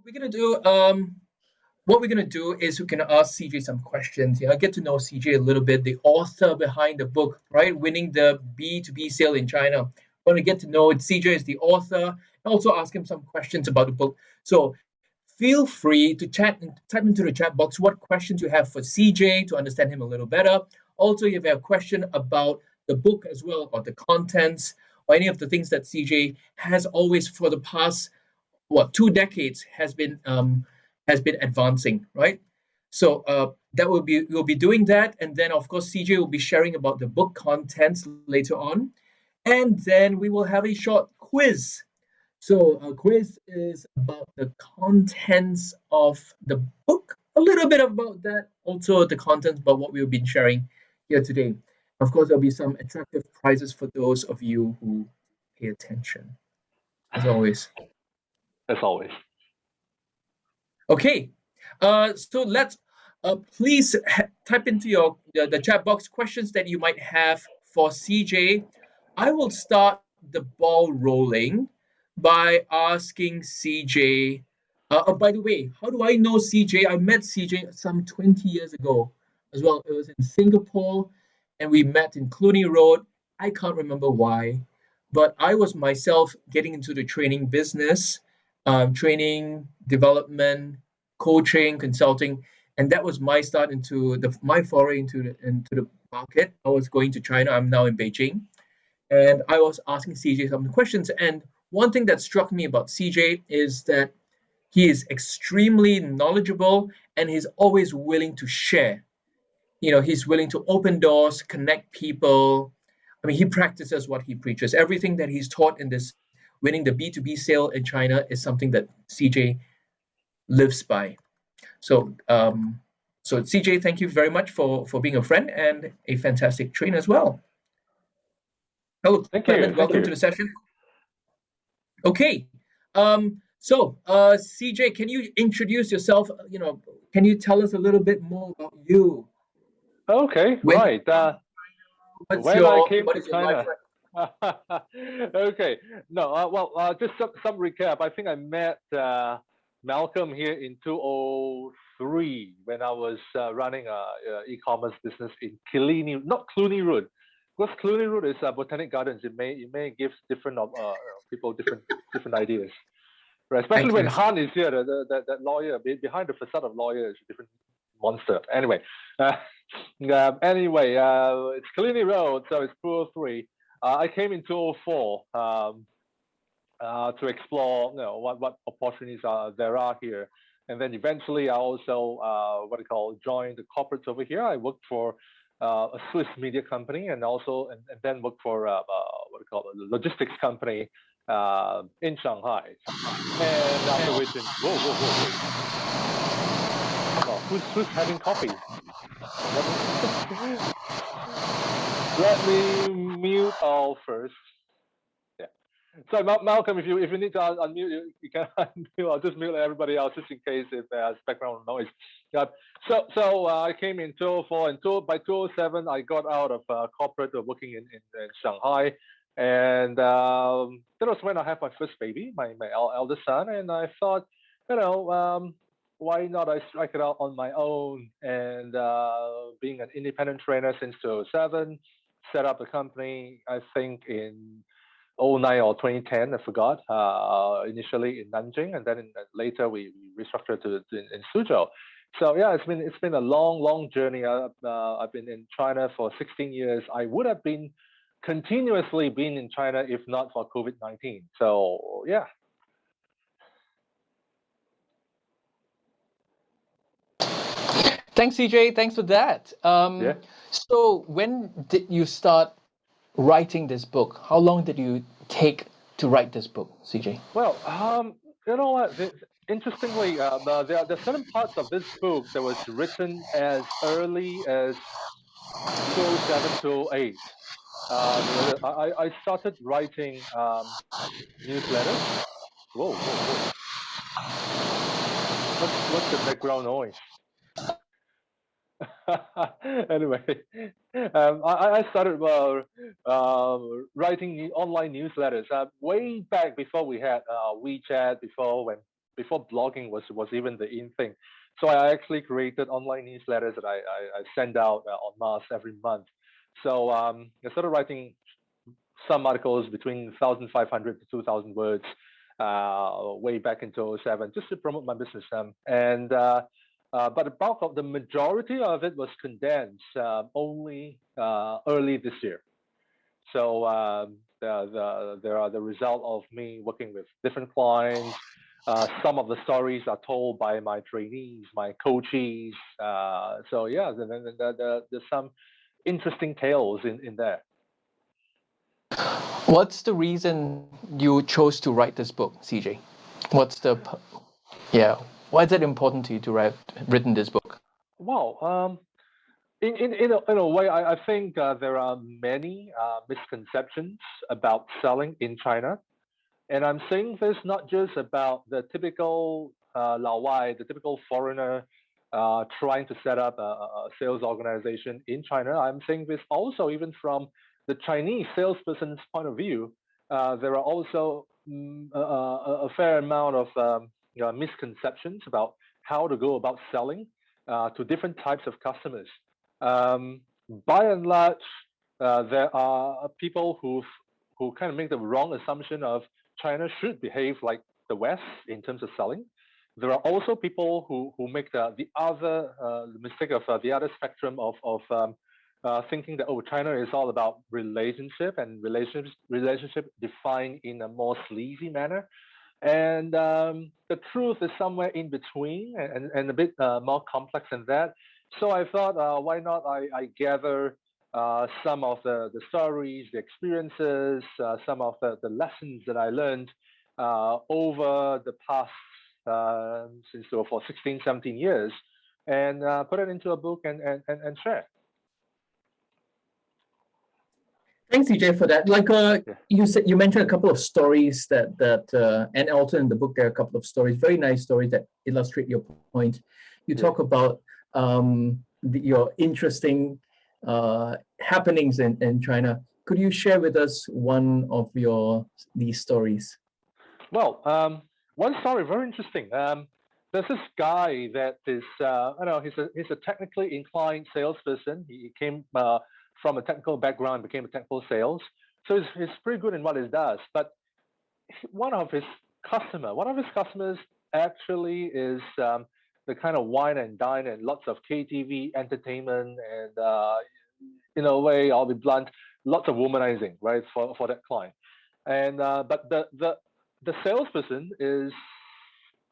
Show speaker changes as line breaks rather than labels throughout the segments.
we're gonna do what we're gonna do is we're gonna ask CJ some questions. Get to know CJ a little bit, the author behind the book, right? Winning the B2B sale in China. Want to get to know CJ is the author, and also ask him some questions about the book. So feel free to type into the chat box what questions you have for CJ to understand him a little better. Also, if you have a question about the book as well, or the contents, or any of the things that CJ has always for the past 2 decades has been advancing, right? So that we'll be doing that, and then of course CJ will be sharing about the book contents later on, and then we will have a short quiz. So a quiz is about the contents of the book, a little bit about that, also the contents about what we've been sharing here today. Of course, there'll be some attractive prizes for those of you who pay attention, as always.
As always.
Okay, so let's please type into the chat box questions that you might have for CJ. I will start the ball rolling by asking CJ. By the way, how do I know CJ? I met CJ some 20 years ago as well. It was in Singapore, and we met in Cluny Road. I can't remember why, but I was myself getting into the training business, training, development, coaching, consulting, and that was my start into my foray into the market. I was going to China. I'm now in Beijing, and I was asking CJ some questions. And one thing that struck me about CJ is that he is extremely knowledgeable, and he's always willing to share. He's willing to open doors, connect people. I mean, he practices what he preaches. Everything that he's taught in this winning the B2B sale in China is something that CJ lives by. So CJ, thank you very much for being a friend and a fantastic trainer as well. Hello, Clement. Welcome to the session. Okay. So CJ, can you introduce yourself? Can you tell us a little bit more about you?
Okay, right. When I came to China. Okay. No, just some recap. I think I met Malcolm here in 2003 when I was running a e-commerce business in not Cluny Road. Because Cluny Road is Botanic Gardens. It may give different people different ideas. Right? Especially when Han is here, that lawyer behind the facade of lawyer is a different monster. Anyway, it's Cluny Road, so it's 2003. I came in 2004 to explore, what opportunities there are here, and then eventually I also joined the corporates over here. I worked for a Swiss media company, and then worked for a logistics company in Shanghai. And after which, who's having coffee? Let me mute all first. Yeah. So Malcolm, if you need to unmute, you can unmute. I'll just mute everybody else just in case if there's background noise. So I came in 2004, and by 2007 I got out of corporate working in Shanghai, and that was when I had my first baby, my eldest son, and I thought, why not I strike it out on my own, and being an independent trainer since 2007, set up a company, I think in 2009 or 2010, I forgot, initially in Nanjing, and then later we restructured in Suzhou. So yeah, it's been a long journey. I've been in China for 16 years. I would have been continuously been in China if not for COVID-19. So yeah.
Thanks, CJ. Thanks for that.
Yeah.
So when did you start writing this book? How long did you take to write this book, CJ?
Well, you know what? Interestingly, there are certain parts of this book that was written as early as 2007 to 2008. I started writing newsletters. Whoa. What's the background noise? Anyway, I started writing online newsletters way back before we had WeChat, before when before blogging was even the in thing. So I actually created online newsletters that I send out en masse every month. So I started writing some articles between 1,500 to 2,000 words way back in 2007, just to promote my business. But the bulk of the majority of it was condensed only early this year. So there are the result of me working with different clients. Some of the stories are told by my trainees, my coaches. So yeah, there's some interesting tales in there.
What's the reason you chose to write this book, CJ? What's the, yeah, why is it important to you to write written this book?
Wow. In a way, I think there are many misconceptions about selling in China. And I'm saying this not just about the typical Lao Wai, the typical foreigner trying to set up a sales organization in China. I'm saying this also even from the Chinese salesperson's point of view. There are also a fair amount of misconceptions about how to go about selling to different types of customers. By and large, there are people who kind of make the wrong assumption of China should behave like the West in terms of selling. There are also people who make the other mistake of the other spectrum of thinking that, oh, China is all about relationship and relationship defined in a more sleazy manner. And the truth is somewhere in between and a bit more complex than that. So I thought, why not I gather some of the stories, the experiences, some of the lessons that I learned over the past, since for 16, 17 years, and put it into a book and share.
Thanks, CJ, for that. Like
Yeah.
you mentioned a couple of stories and also in the book there are a couple of stories, very nice stories that illustrate your point. You talk about your interesting happenings in China. Could you share with us one of these stories?
Well, one story very interesting. There's this guy that is, I don't know, he's a technically inclined salesperson. He came from a technical background, became a technical sales. So he's pretty good in what he does. But one of his customers actually is the kind of wine and dine and lots of KTV entertainment and in a way, I'll be blunt, lots of womanizing, right, for that client. And but the salesperson is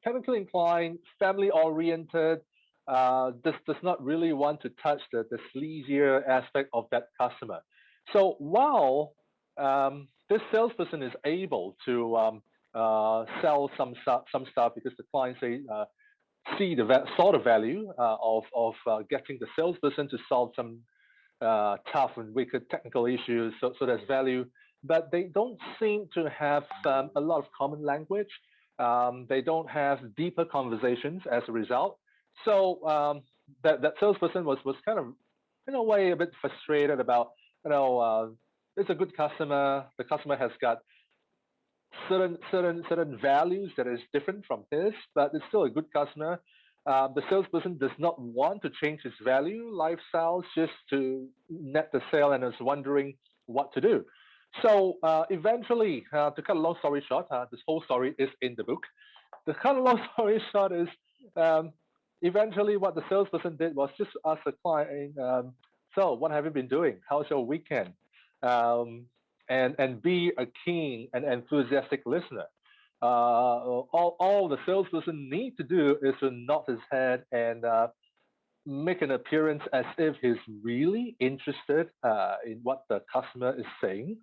technically inclined, family oriented, does not really want to touch the sleazier aspect of that customer. So while this salesperson is able to sell some stuff because the client saw the value of getting the salesperson to solve some tough and wicked technical issues, so there's value, but they don't seem to have a lot of common language. They don't have deeper conversations as a result. So that salesperson was kind of, in a way, a bit frustrated about, it's a good customer. The customer has got certain values that is different from his, but it's still a good customer. The salesperson does not want to change his value lifestyles just to net the sale and is wondering what to do. So eventually, to cut a long story short, this whole story is in the book. The cut a long story short is eventually what the salesperson did was just ask the client, so what have you been doing? How's your weekend? And be a keen and enthusiastic listener. All the salesperson need to do is to nod his head and make an appearance as if he's really interested in what the customer is saying,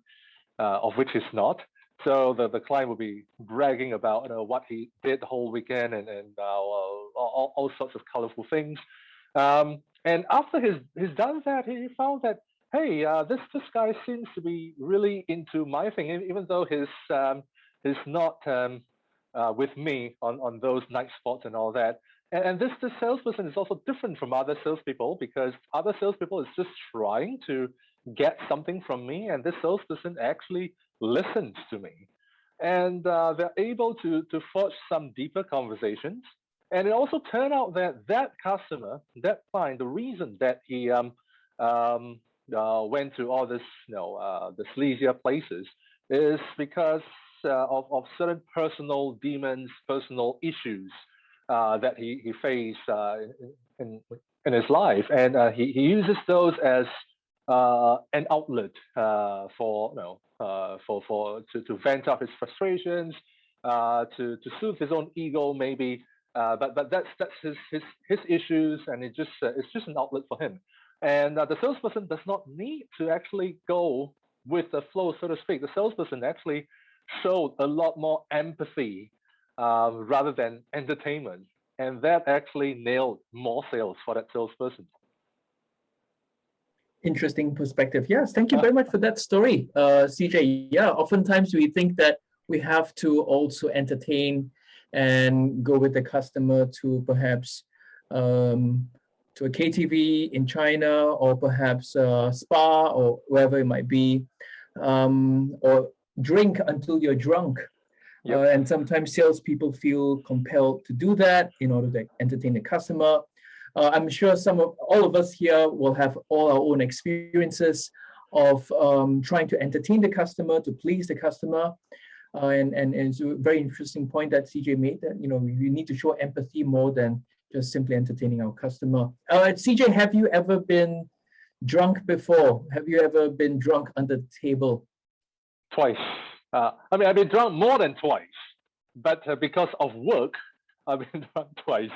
of which he's not. So the client will be bragging about what he did the whole weekend and all sorts of colorful things. And after he's done that, he found that, hey, this guy seems to be really into my thing, even though he's not with me on those night spots and all that. And this salesperson is also different from other salespeople because other salespeople is just trying to get something from me, and this salesperson actually listens to me. and they're able to forge some deeper conversations. And it also turned out that that customer, that client, the reason that he went to all this, the sleazier places, is because of certain personal demons, personal issues that he faced in, in his life, and he uses those as an outlet for to vent out his frustrations, to soothe his own ego maybe. But that's his issues, and it's just an outlet for him. And the salesperson does not need to actually go with the flow, so to speak. The salesperson actually showed a lot more empathy rather than entertainment, and that actually nailed more sales for that salesperson.
Interesting perspective. Yes, thank you very much for that story, CJ. Yeah, oftentimes we think that we have to also entertain and go with the customer to perhaps to a KTV in China, or perhaps a spa, or wherever it might be, or drink until you're drunk.
Yep.
And sometimes salespeople feel compelled to do that in order to entertain the customer. I'm sure all of us here will have all our own experiences of trying to entertain the customer, to please the customer. And it's a very interesting point that CJ made, that we need to show empathy more than just simply entertaining our customer. CJ, have you ever been drunk before? Have you ever been drunk under the table?
Twice. I mean, I've been drunk more than twice, but because of work, I've been drunk twice.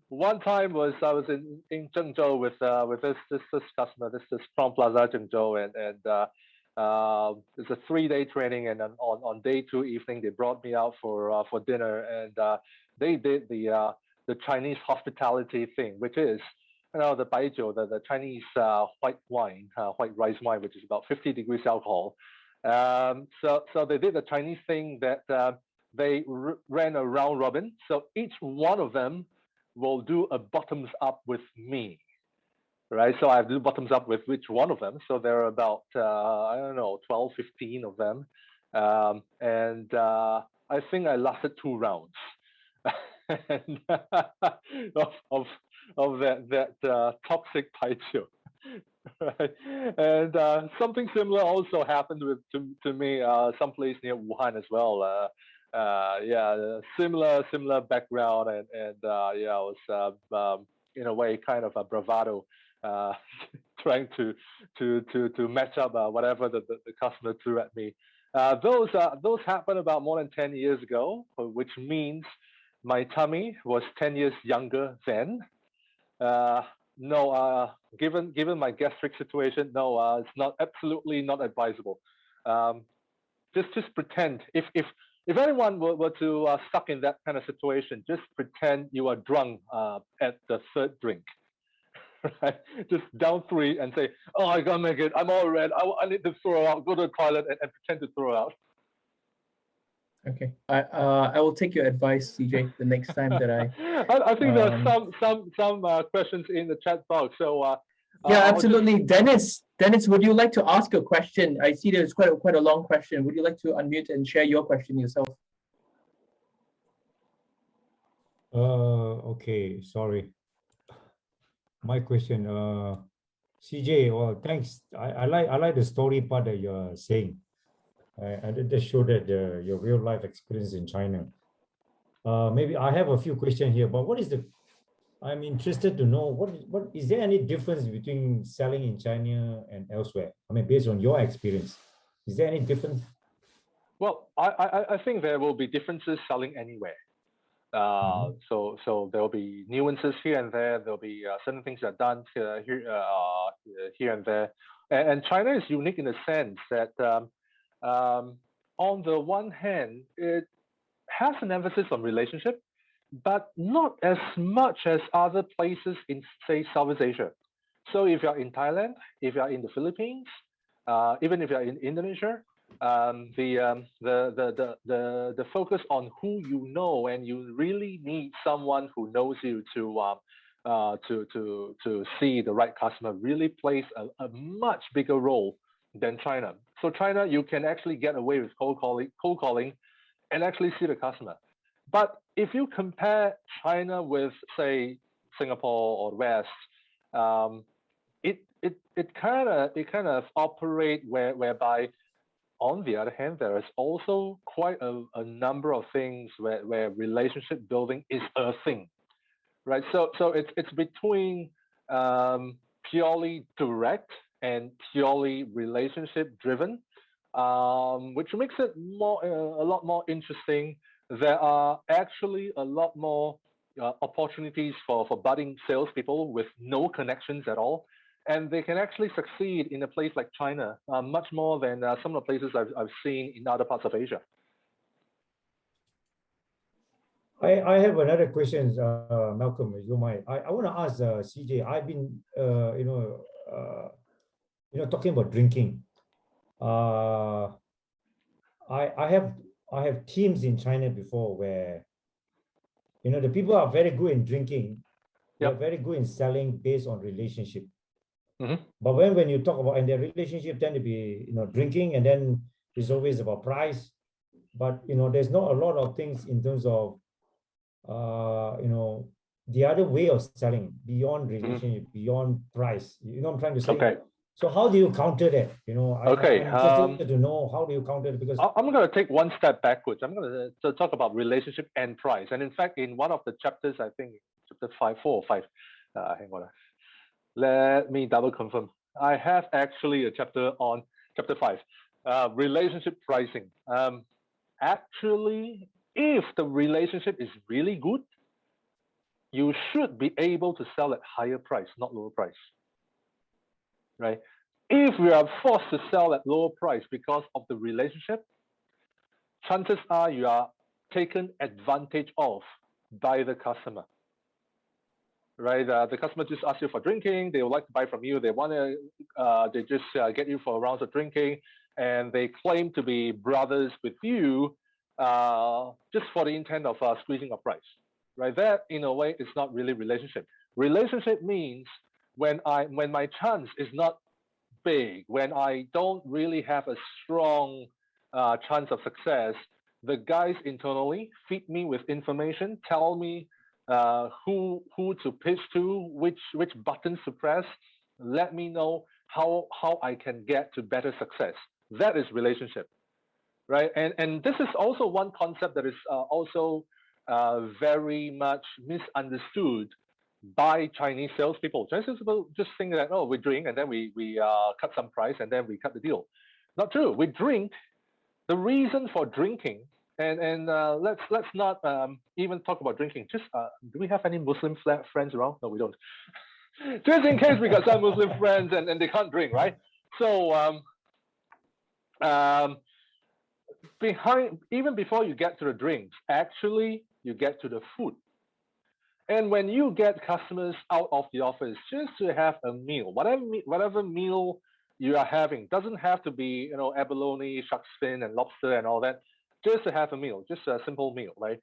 One time I was in Zhengzhou with this customer, this Crown Plaza Zhengzhou, and it's a 3-day training, and on day 2 evening they brought me out for dinner, and they did the Chinese hospitality thing, which is the baijiu, the Chinese white wine, white rice wine, which is about 50 degrees alcohol. So they did the Chinese thing that they ran a round robin. So each one of them will do a bottoms up with me, right? So I have to do bottoms up with which one of them. So there are about, 12, 15 of them. And I think I lasted 2 rounds and, of that toxic baijiu. Right. And something similar also happened to me someplace near Wuhan as well. Similar background, and I was in a way kind of a bravado, trying to match up whatever the customer threw at me. Those happened about more than 10 years ago, which means my tummy was 10 years younger then. No, given my gastric situation, no, it's absolutely not advisable. Just pretend, if anyone were to stuck in that kind of situation, just pretend you are drunk at the 3rd drink, right? Just down 3 and say, "Oh, I can't make it. I'm all red. I need to throw out. Go to the toilet and pretend to throw out."
Okay, I will take your advice, CJ, the next time that
I think there are some questions in the chat box. So
yeah, absolutely. Dennis, would you like to ask a question? I see there's quite a long question. Would you like to unmute and share your question yourself?
Okay, sorry. My question, CJ. Well, thanks. I like the story part that you're saying. And it just showed that your real life experience in China. Maybe I have a few questions here, but I'm interested to know what is there any difference between selling in China and elsewhere? I mean, based on your experience, is there any difference?
Well, I think there will be differences selling anywhere. So there will be nuances here and there. There'll be certain things that are done here and there. And China is unique in the sense that on the one hand, it has an emphasis on relationship, but not as much as other places in, say, Southeast Asia. So if you're in Thailand, if you're in the Philippines, even if you're in Indonesia, the focus on who you know, and you really need someone who knows you to see the right customer, really plays a much bigger role than China. So China, you can actually get away with cold calling and actually see the customer. But if you compare China with, say, Singapore or West, it kind of operate whereby, on the other hand, there is also quite a number of things where relationship building is a thing, right? So it's between purely direct and purely relationship driven, which makes it a lot more interesting. There are actually a lot more opportunities for budding salespeople with no connections at all, and they can actually succeed in a place like China much more than some of the places I've seen in other parts of Asia.
I have another question, Malcolm, if you mind. I want to ask CJ. I've been talking about drinking. I have teams in China before where the people are very good in drinking. They're very good in selling based on relationship. But when you talk about, and their relationship tend to be drinking, and then it's always about price. But there's not a lot of things in terms of the other way of selling beyond relationship, beyond price. You know what I'm trying to say?
Okay.
So how do you counter that?
Okay.
I'm interested to know, how do you counter it? Because
I'm going to take one step backwards. I'm going to talk about relationship and price. And in fact, in one of the chapters, I think chapter 4 or 5, hang on. Let me double confirm. I have actually a chapter on chapter 5, relationship pricing. Actually, if the relationship is really good, you should be able to sell at higher price, not lower price, right? If we are forced to sell at lower price because of the relationship, chances are you are taken advantage of by the customer, right? The customer just asks you for drinking. They would like to buy from you. They want to, they just get you for rounds of drinking, and they claim to be brothers with you just for the intent of squeezing a price, right? That, in a way, is not really relationship. Relationship means when my chance is not big, when I don't really have a strong chance of success, the guys internally feed me with information, tell me who to pitch to, which buttons to press, let me know how I can get to better success. That is relationship, right? And this is also one concept that is also very much misunderstood by Chinese salespeople. Chinese salespeople just think that, oh, we drink and then we cut some price and then we cut the deal. Not true. We drink. The reason for drinking, and let's not even talk about drinking. Just do we have any Muslim friends around? No, we don't. Just in case we got some Muslim friends and they can't drink, right? So even before you get to the drinks, actually you get to the food. And when you get customers out of the office just to have a meal, whatever meal you are having, doesn't have to be abalone, shark fin, and lobster and all that. Just to have a meal, just a simple meal, right?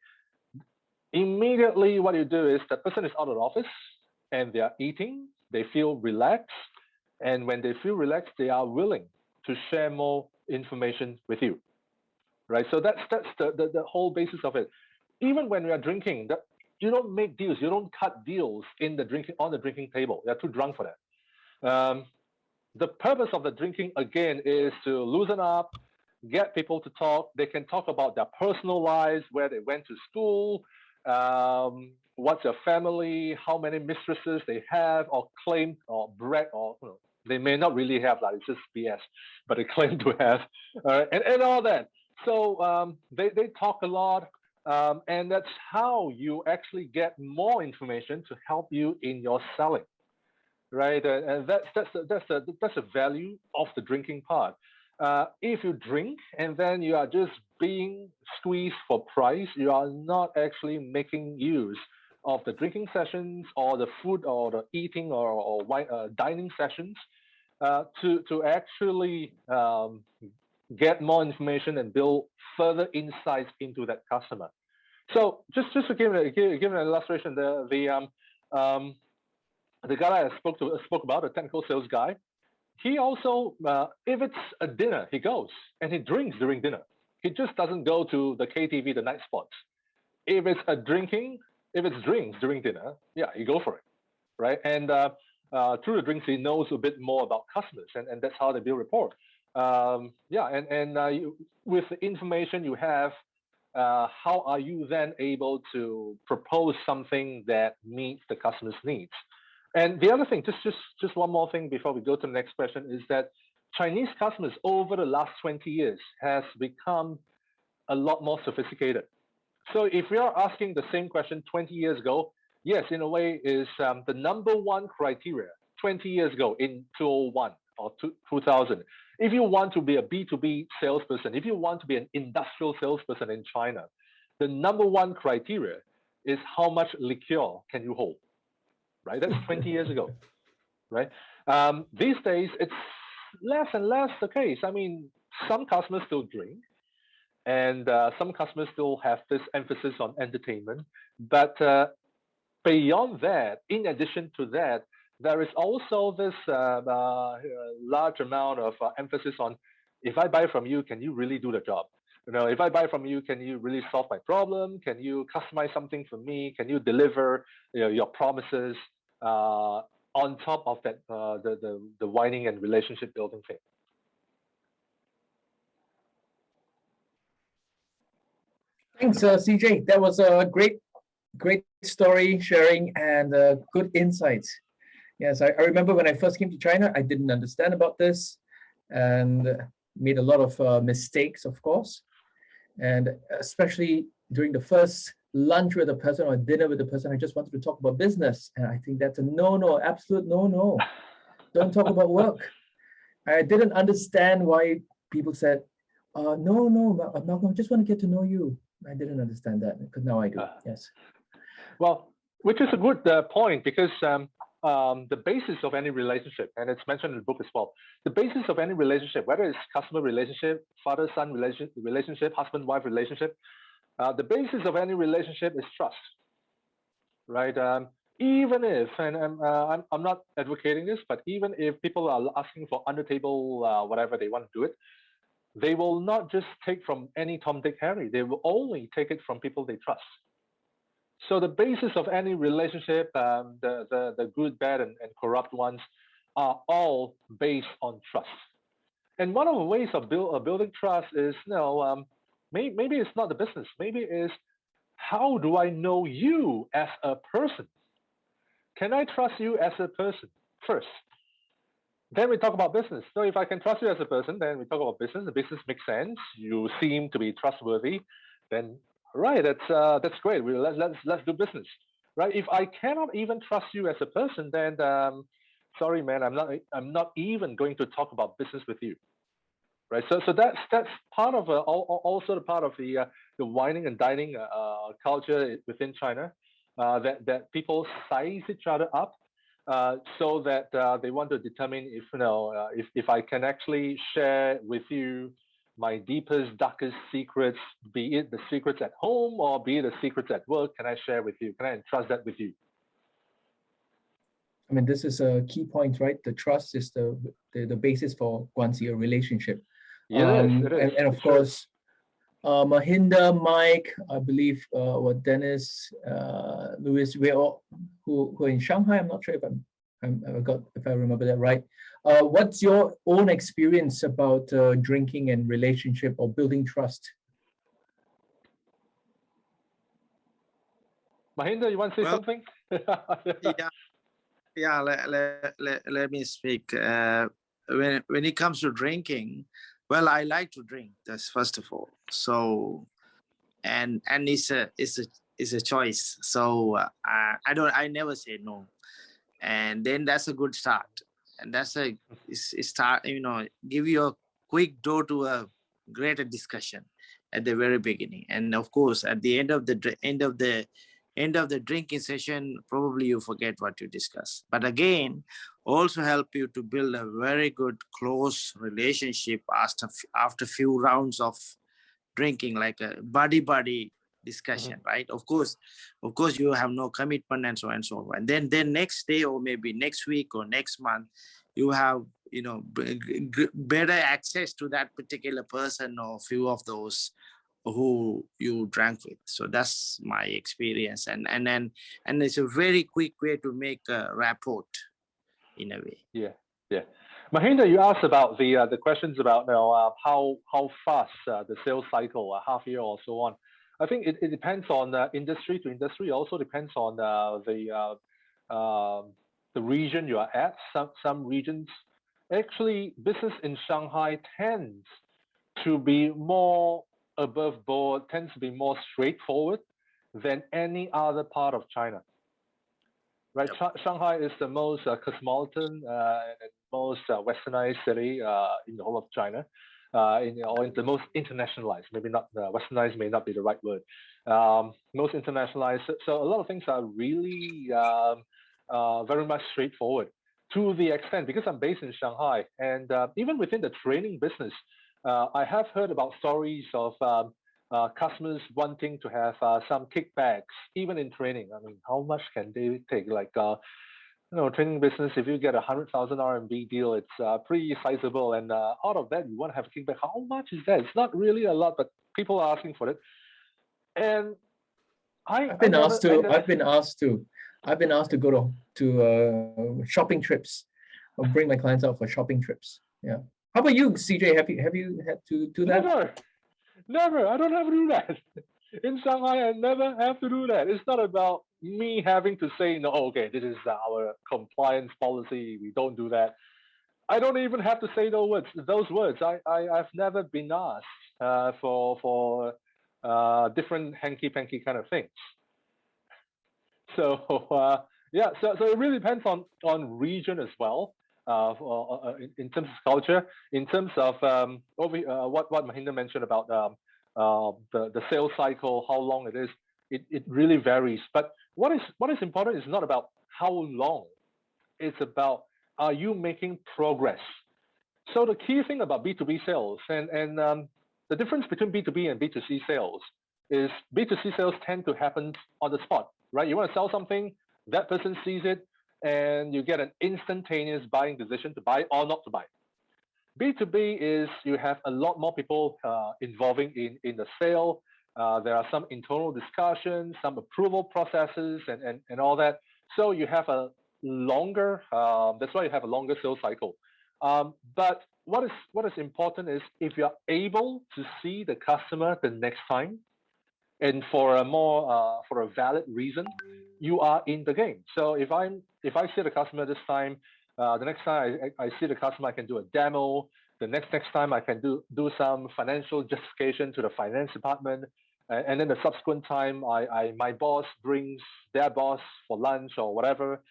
Immediately, what you do is the person is out of the office and they are eating. They feel relaxed, and when they feel relaxed, they are willing to share more information with you, right? So that's the whole basis of it. Even when we are drinking, you don't make deals. You don't cut deals on the drinking table. You're too drunk for that. The purpose of the drinking, again, is to loosen up, get people to talk. They can talk about their personal lives, where they went to school, what's their family, how many mistresses they have, or claim, or brag, or they may not really have that. It's just BS, but they claim to have, and all that. So they talk a lot. And that's how you actually get more information to help you in your selling, right? And that's the value of the drinking part. If you drink and then you are just being squeezed for price, you are not actually making use of the drinking sessions or the food or the eating or dining sessions to actually get more information and build further insights into that customer. So just to give an illustration, the guy I spoke about, the technical sales guy, he also, if it's a dinner, he goes and he drinks during dinner. He just doesn't go to the KTV, the night spots. If it's drinks during dinner, yeah, you go for it, right? And through the drinks, he knows a bit more about customers, and that's how they build rapport. Yeah, and with the information you have, how are you then able to propose something that meets the customer's needs? And the other thing, just one more thing before we go to the next question, is that Chinese customers over the last 20 years has become a lot more sophisticated. So if we are asking the same question 20 years ago, yes, in a way, is the number one criteria 20 years ago in 2001 or 2000. If you want to be a B2B salesperson, if you want to be an industrial salesperson in China, the number one criteria is how much liqueur can you hold, right? That's 20 years ago, right? These days, it's less and less the case. I mean, some customers still drink, and some customers still have this emphasis on entertainment. But beyond that, in addition to that, there is also this large amount of emphasis on, if I buy from you, can you really do the job? If I buy from you, can you really solve my problem? Can you customize something for me? Can you deliver your promises on top of that, the whining and relationship building thing?
Thanks, CJ. That was a great story sharing and good insights. Yes, I remember when I first came to China, I didn't understand about this and made a lot of mistakes, of course. And especially during the first lunch with a person or dinner with a person, I just wanted to talk about business. And I think that's a no, absolute no. Don't talk about work. I didn't understand why people said, no, Malcolm, I just want to get to know you. I didn't understand that, because now I do. Yes.
Well, which is a good point, because the basis of any relationship, and it's mentioned in the book as well, the basis of any relationship, whether it's customer relationship, father-son relationship, husband-wife relationship, the basis of any relationship is trust, right? Even if, and I'm not advocating this, but even if people are asking for under table, whatever they want to do it, they will not just take from any Tom, Dick, Harry. They will only take it from people they trust. So the basis of any relationship, the good, bad, and corrupt ones, are all based on trust. And one of the ways of building trust is, maybe it's not the business. Maybe it's, how do I know you as a person? Can I trust you as a person first? Then we talk about business. So if I can trust you as a person, then we talk about business. The business makes sense. You seem to be trustworthy. Then, right, that's great. Let's do business, right? If I cannot even trust you as a person, then sorry, man, I'm not even going to talk about business with you, right? So that's part of also the part of the whining and dining culture within China, that people size each other up. So that they want to determine if I can actually share with you my deepest, darkest secrets, be it the secrets at home or be it the secrets at work. Can I share with you? Can I entrust that with you?
I mean, this is a key point, right? The trust is the basis for guanxi, a relationship.
It is.
And of course, Mahinda, Mike, I believe, Dennis, Louis, we're all who are in Shanghai. I'm not sure if I remember that right. What's your own experience about drinking and relationship or building trust?
Mahinda, you want to say something?
Yeah. Let me speak. When it comes to drinking, well, I like to drink. That's first of all. So, and it's a choice. So I never say no, and then that's a good start. And that's a start. Give you a quick door to a greater discussion at the very beginning. And of course, at the end of the drinking session, probably you forget what you discussed. But again, also help you to build a very good close relationship after few rounds of drinking, like a buddy discussion, right? Of course you have no commitment and so on and so on. And then next day or maybe next week or next month, you have better access to that particular person or few of those who you drank with. So that's my experience, and it's a very quick way to make a rapport in a way.
Yeah. Mahinda, you asked about the questions about how fast the sales cycle, half year or so on. I think it depends on industry to industry. Also depends on the region you are at. Some regions, actually, business in Shanghai tends to be more above board, tends to be more straightforward than any other part of China. Right, Shanghai is the most cosmopolitan and most westernized city in the whole of China, or the most internationalized. Maybe not westernized, may not be the right word. Most internationalized. So a lot of things are really very much straightforward, to the extent, because I'm based in Shanghai, and even within the training business, I have heard about stories of customers wanting to have some kickbacks, even in training. I mean, how much can they take? Like, training business, if you get 100,000 RMB deal, it's pretty sizable. And out of that, you want to have a kickback. How much is that? It's not really a lot, but people are asking for it. And
I've been asked to go to shopping trips, or bring my clients out for shopping trips. Yeah. How about you, CJ? Have you had to do that?
Never. I don't have to do that. In Shanghai, I never have to do that. It's not about me having to say, no, okay, this is our compliance policy. We don't do that. I don't even have to say those words. I've never been asked for different hanky-panky kind of things. So yeah, so it really depends on region as well. In terms of culture, in terms of what Mahinda mentioned about the sales cycle, how long it is, it really varies. But what is important is not about how long, it's about, are you making progress? So the key thing about B2B sales and the difference between B2B and B2C sales is B2C sales tend to happen on the spot, right? You want to sell something, that person sees it, and you get an instantaneous buying decision to buy or not to buy. B2B is you have a lot more people involving in the sale. There are some internal discussions, some approval processes, and all that. So you have a longer, that's why you have a longer sales cycle. But what is important is if you're able to see the customer the next time, and for a valid reason, you are in the game. So if I see the customer this time, the next time I see the customer, I can do a demo. The next time I can do some financial justification to the finance department, and then the subsequent time my boss brings their boss for lunch or whatever.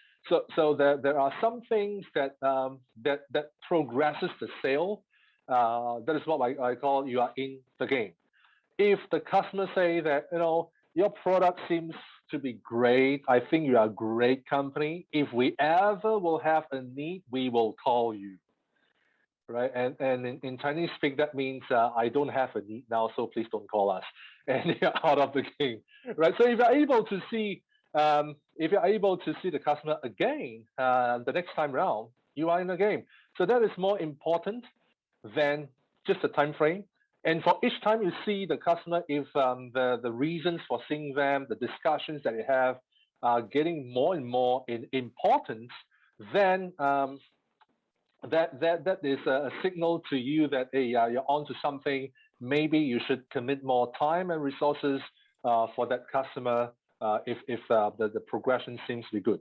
So there are some things that progresses the sale. That is what I call you are in the game. If the customer say that, your product seems to be great, I think you are a great company. If we ever will have a need, we will call you, right? And in Chinese speak, that means I don't have a need now, so please don't call us, and you're out of the game, right? So if you're able to see, the customer again the next time around, you are in the game. So that is more important than just the time frame. And for each time you see the customer, if the reasons for seeing them, the discussions that you have are getting more and more in importance, then that is a signal to you that, hey, you're onto something. Maybe you should commit more time and resources for that customer if the progression seems to be good.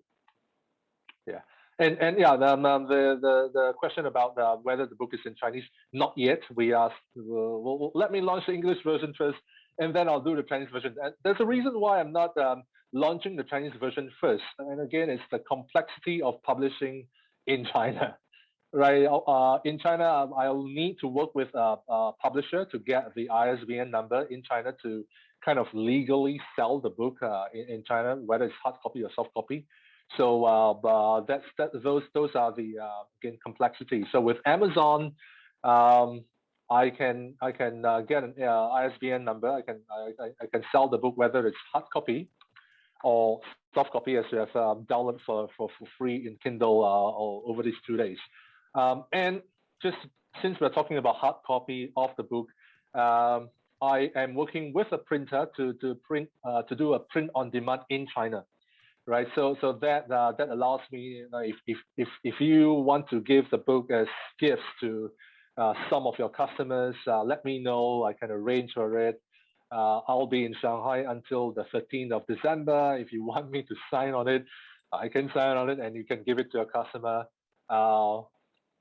Yeah. And yeah, the question about whether the book is in Chinese, not yet. We asked, let me launch the English version first, and then I'll do the Chinese version. And there's a reason why I'm not launching the Chinese version first. And again, it's the complexity of publishing in China, right? In China, I'll need to work with a publisher to get the ISBN number in China to kind of legally sell the book in China, whether it's hard copy or soft copy. So those are the again complexity. So with Amazon, I can get an ISBN number. I can sell the book whether it's hard copy or soft copy, as you have downloaded for free in Kindle over these 2 days. And just since we're talking about hard copy of the book, I am working with a printer to do a print on demand in China, right? So that allows me, if you want to give the book as gifts to some of your customers, let me know. I can arrange for it. I'll be in Shanghai until the 13th of December. If you want me to sign on it, I can sign on it, and you can give it to a customer.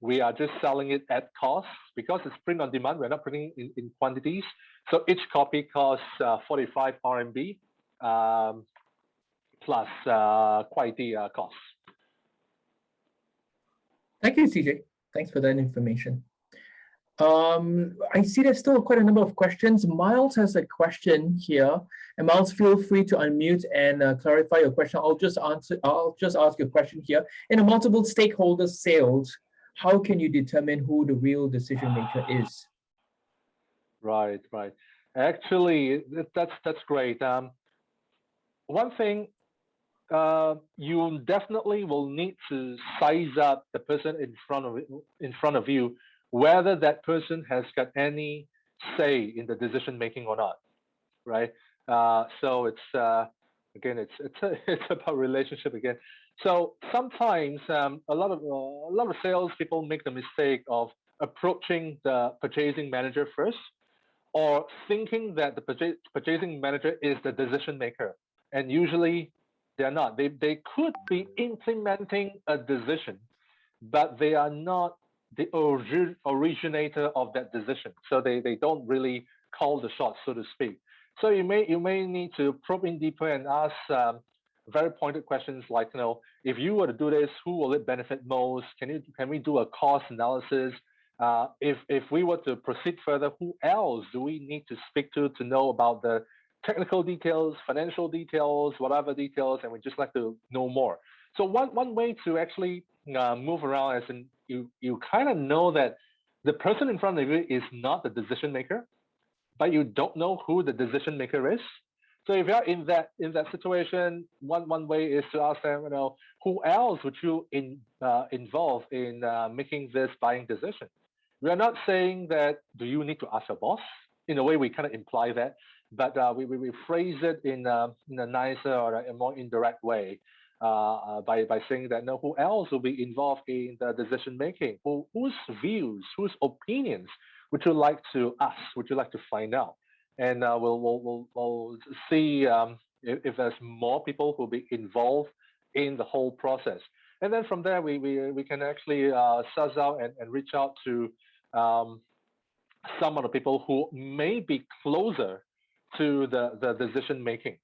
We are just selling it at cost because it's print on demand. We're not printing in quantities. So each copy costs 45 RMB plus quality costs.
Thank you, CJ. Thanks for that information. I see there's still quite a number of questions. Miles has a question here, and Miles, feel free to unmute and clarify your question. I'll just ask your question here. In a multiple stakeholder sales, how can you determine who the real decision maker is?
Right. Actually, that's great. One thing, you definitely will need to size up the person in front of you, whether that person has got any say in the decision making or not, right? So it's again, it's about relationship again. So sometimes a lot of sales people make the mistake of approaching the purchasing manager first, or thinking that the purchasing manager is the decision maker, and usually they're not. They could be implementing a decision, but they are not the originator of that decision. So they don't really call the shots, so to speak. So you may need to probe in deeper and ask very pointed questions like, if you were to do this, who will it benefit most? Can we do a cost analysis? If we were to proceed further, who else do we need to speak to know about the technical details, financial details, whatever details, and we just like to know more. So one way to actually move around is you kind of know that the person in front of you is not the decision maker, but you don't know who the decision maker is. So if you're in that situation, one way is to ask them, who else would you involve in making this buying decision? We are not saying that do you need to ask your boss. In a way, we kind of imply that, but we phrase it in a nicer or a more indirect way by saying that who else will be involved in the decision making? Whose views, whose opinions would you like to ask? Would you like to find out? And we'll see if there's more people who will be involved in the whole process. And then from there, we can actually suss out and reach out to some of the people who may be closer to the decision making.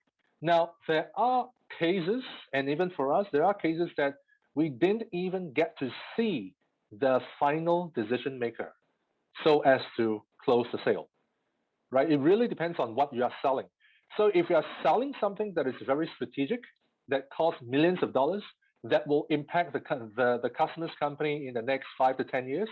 Now, there are cases, and even for us, there are cases that we didn't even get to see the final decision maker so as to close the sale, right? It really depends on what you are selling. So if you are selling something that is very strategic, that costs millions of dollars, that will impact the customer's company in the next 5 to 10 years,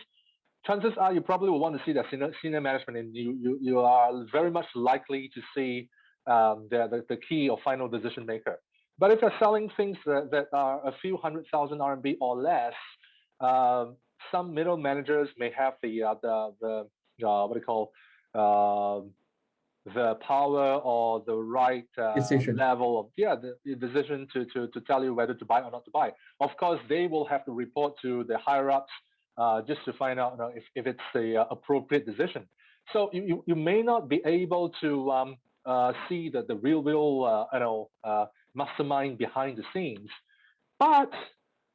chances are you probably will want to see the senior management, and you are very much likely to see the key or final decision maker. But if you're selling things that are a few 100,000 RMB or less, some middle managers may have the what do you call the power or the right level of the decision to tell you whether to buy or not to buy. Of course, they will have to report to the higher ups just to find out if it's the appropriate decision. So you may not be able to see the real mastermind behind the scenes, but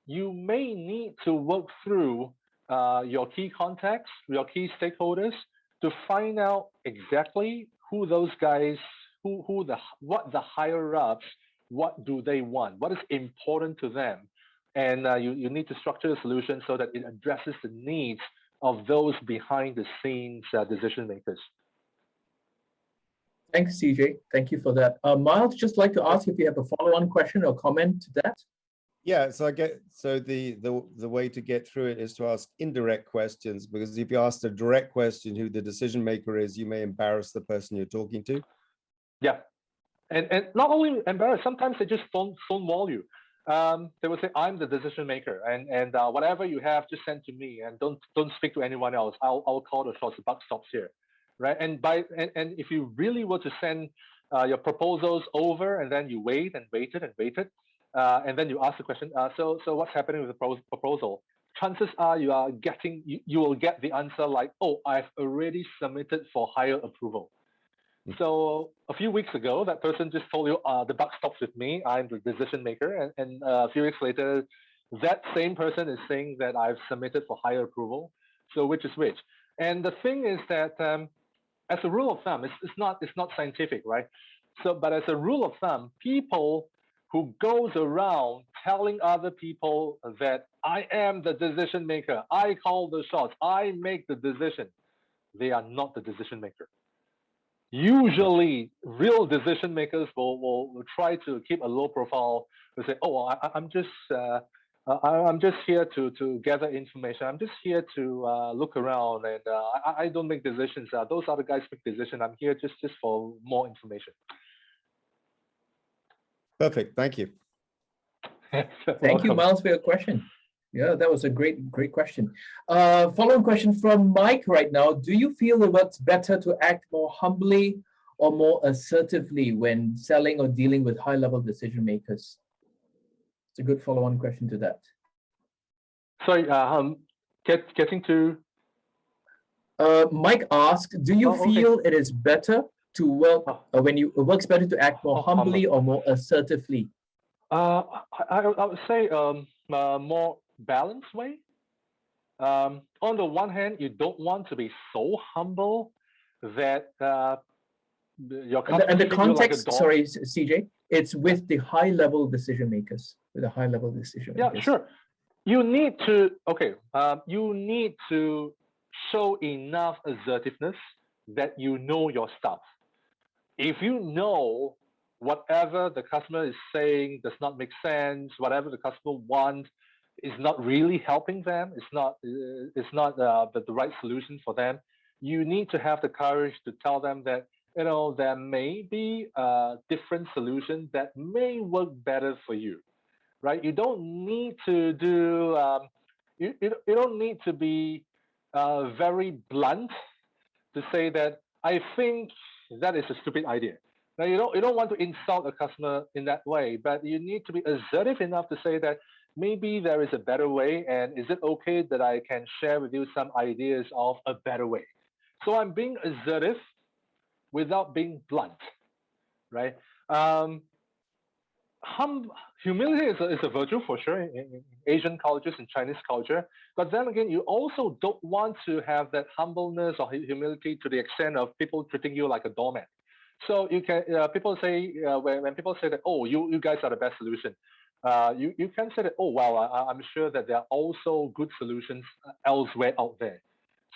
you may need to work through your key contacts, your key stakeholders, to find out exactly who those guys, what the higher ups, what do they want, what is important to them, and you need to structure the solution so that it addresses the needs of those behind the scenes decision makers.
Thanks, CJ. Thank you for that. Miles, just like to ask if you have a follow-on question or comment to that.
Yeah, so the way to get through it is to ask indirect questions, because if you ask a direct question who the decision maker is, you may embarrass the person you're talking to.
Yeah, and not only embarrass, sometimes they just stonewall you. they will say, I'm the decision maker, and whatever you have, just send to me, and don't speak to anyone else. I'll call the shots. The buck stops here, right? And if you really were to send your proposals over, and then you wait and waited and waited, and then you ask the question, so what's happening with the proposal? Chances are you will get the answer like, oh, I've already submitted for higher approval. So a few weeks ago, that person just told you, the buck stops with me. I'm the decision maker. And a few weeks later, that same person is saying that I've submitted for higher approval. So which is which? And the thing is that as a rule of thumb, it's not scientific, right? So, but as a rule of thumb, people who goes around telling other people that I am the decision maker, I call the shots, I make the decision, they are not the decision maker. Usually, real decision makers will try to keep a low profile. They say, "Oh, I'm just here to gather information. I'm just here to look around, and I don't make decisions. Those other guys make decisions. I'm here just for more information."
Perfect. Thank you.
Thank you, Miles, for your question. Yeah, that was a great question. Following question from Mike right now. Do you feel it works better to act more humbly or more assertively when selling or dealing with high-level decision makers? It's a good follow-on question to that.
Sorry, getting to...
Mike asked, do you feel it is better to work, it works better to act more humbly or more assertively?
I would say more balanced way. On the one hand, you don't want to be so humble that your customer
and the context,
like
sorry, CJ, it's with the high-level decision makers. With the high-level decision makers.
Yeah, sure. You need to you need to show enough assertiveness that you know your stuff. If you know whatever the customer is saying does not make sense, whatever the customer wants is not really helping them, it's not the right solution for them, you need to have the courage to tell them that, you know, there may be a different solution that may work better for you, right? You don't need to do, you don't need to be very blunt to say that I think that is a stupid idea. Now, you don't want to insult a customer in that way, but you need to be assertive enough to say that maybe there is a better way, and is it okay that I can share with you some ideas of a better way? So I'm being assertive without being blunt, right? Humility is a virtue for sure in Asian cultures and Chinese culture, but then again, you also don't want to have that humbleness or humility to the extent of people treating you like a doormat. So you can people say when people say that, oh, you guys are the best solution, you can say that, oh well, I'm sure that there are also good solutions elsewhere out there.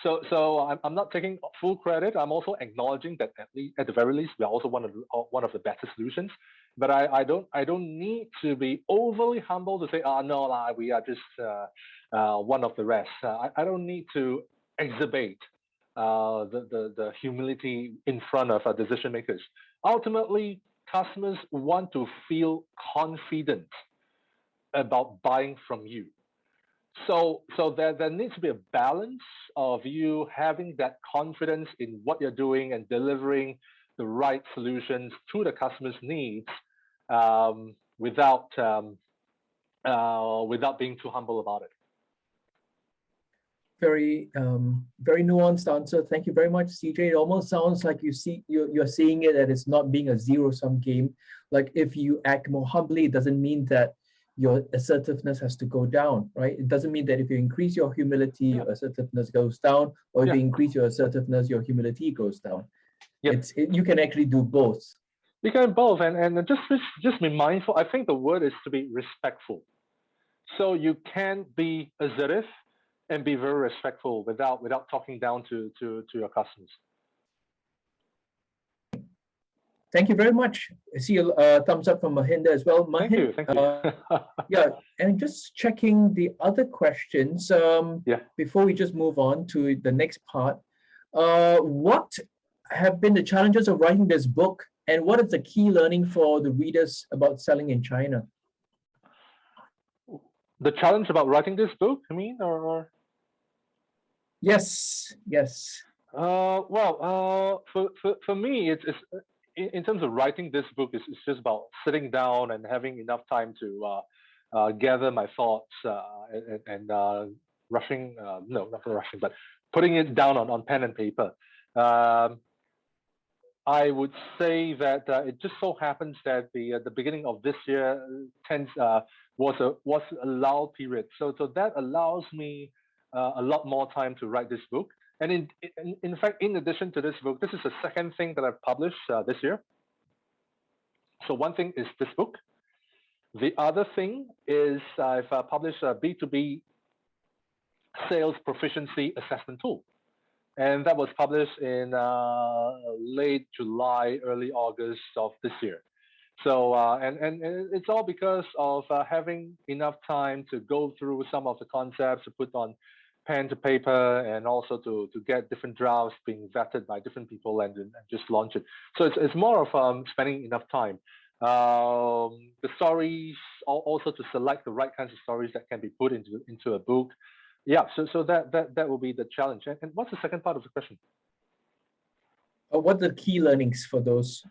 So I'm not taking full credit. I'm also acknowledging that at the very least we are also one of the better solutions. But I don't need to be overly humble to say, no, we are just one of the rest. I don't need to exhibit the humility in front of decision makers. Ultimately, customers want to feel confident about buying from you. So there needs to be a balance of you having that confidence in what you're doing and delivering the right solutions to the customer's needs without being too humble about it.
Very nuanced answer. Thank you very much, CJ. It almost sounds like you're seeing it that it's not being a zero-sum game. Like if you act more humbly, it doesn't mean that your assertiveness has to go down, right? It doesn't mean that if you increase your humility, your assertiveness goes down, or if you increase your assertiveness, your humility goes down. You can actually do both.
You can both, and just be mindful. I think the word is to be respectful. So you can be assertive and be very respectful without talking down to your customers.
Thank you very much. I see a thumbs up from Mahinda as well.
Thank you.
Yeah, and just checking the other questions before we just move on to the next part. What have been the challenges of writing this book, and what is the key learning for the readers about selling in China?
The challenge about writing this book, I mean, or
Yes, yes.
For me, it's in terms of writing this book, it's just about sitting down and having enough time to gather my thoughts and rushing, no, not rushing, but putting it down on pen and paper. I would say that it just so happens that the beginning of this year was a lull period, so that allows me a lot more time to write this book. And in fact, in addition to this book, this is the second thing that I've published this year. So one thing is this book. The other thing is I've published a B2B sales proficiency assessment tool. And that was published in late July, early August of this year. So, and it's all because of having enough time to go through some of the concepts, to put on pen to paper, and also to get different drafts being vetted by different people and just launch it. So it's more of spending enough time. The stories, also to select the right kinds of stories that can be put into a book. Yeah, so that will be the challenge. And what's the second part of the question?
What are the key learnings for those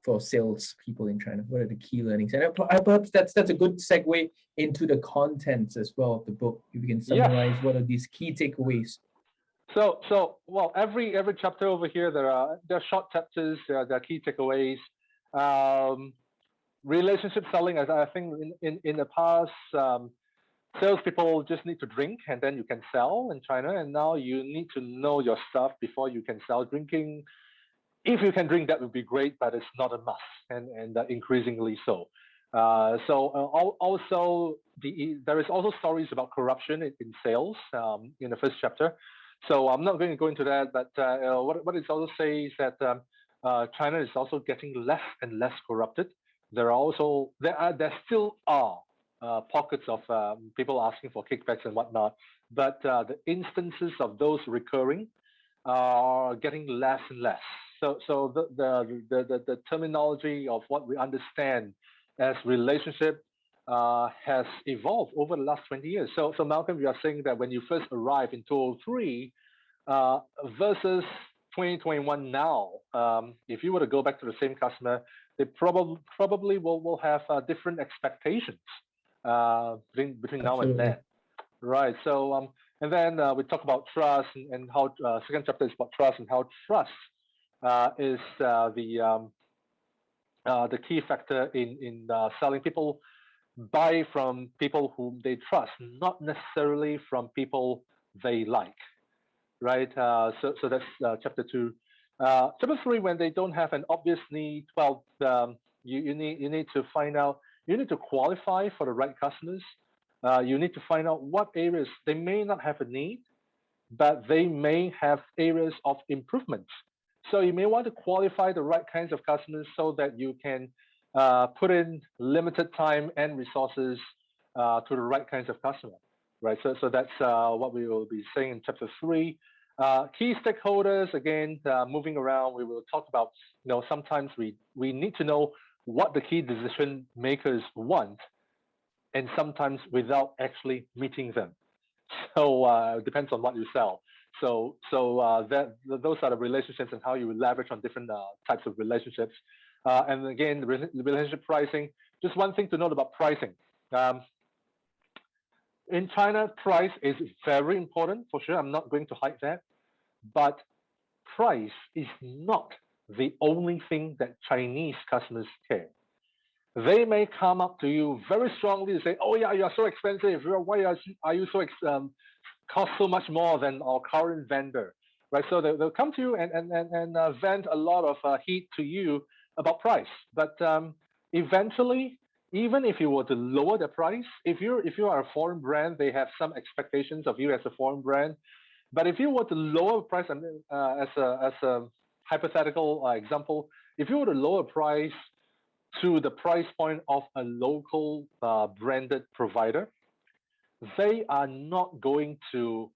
for sales people in China? What are the key learnings? And perhaps that's a good segue into the contents as well of the book. If you can summarize what are these key takeaways.
So well, every chapter over here there are short chapters. There are key takeaways. Relationship selling, as I think in the past. Salespeople just need to drink and then you can sell in China. And now you need to know your stuff before you can sell. Drinking, if you can drink, that would be great, but it's not a must, and increasingly so. Also, there is also stories about corruption in sales in the first chapter. So I'm not going to go into that, but what it also says that China is also getting less and less corrupted. There still are pockets of people asking for kickbacks and whatnot, but the instances of those recurring are getting less and less. So the terminology of what we understand as relationship has evolved over the last 20 years. So Malcolm, you are saying that when you first arrived in 2003 versus 2021 now, if you were to go back to the same customer, they probably will have different expectations between now and then, right? So and then we talk about trust and how second chapter is about trust and how trust is the key factor in selling. People buy from people whom they trust, not necessarily from people they like, right? So that's chapter 2. Chapter 3, when they don't have an obvious need, well, you need to find out. You need to qualify for the right customers. You need to find out what areas they may not have a need, but they may have areas of improvement. So you may want to qualify the right kinds of customers so that you can put in limited time and resources to the right kinds of customer, right? So that's what we will be saying in chapter 3. Key stakeholders, again, moving around, we will talk about, sometimes we need to know what the key decision makers want, and sometimes without actually meeting them. So it depends on what you sell. So those are the relationships and how you leverage on different types of relationships. And again, the relationship pricing. Just one thing to note about pricing. In China, price is very important for sure. I'm not going to hide that, but price is not the only thing that Chinese customers care. They may come up to you very strongly and say, "Oh yeah, you are so expensive. Why are you so cost so much more than our current vendor?" Right? So they'll come to you and vent a lot of heat to you about price. But eventually, even if you were to lower the price, if you are a foreign brand, they have some expectations of you as a foreign brand. But if you were to lower the price, as a hypothetical example, if you were to lower price to the price point of a local branded provider, they are not going to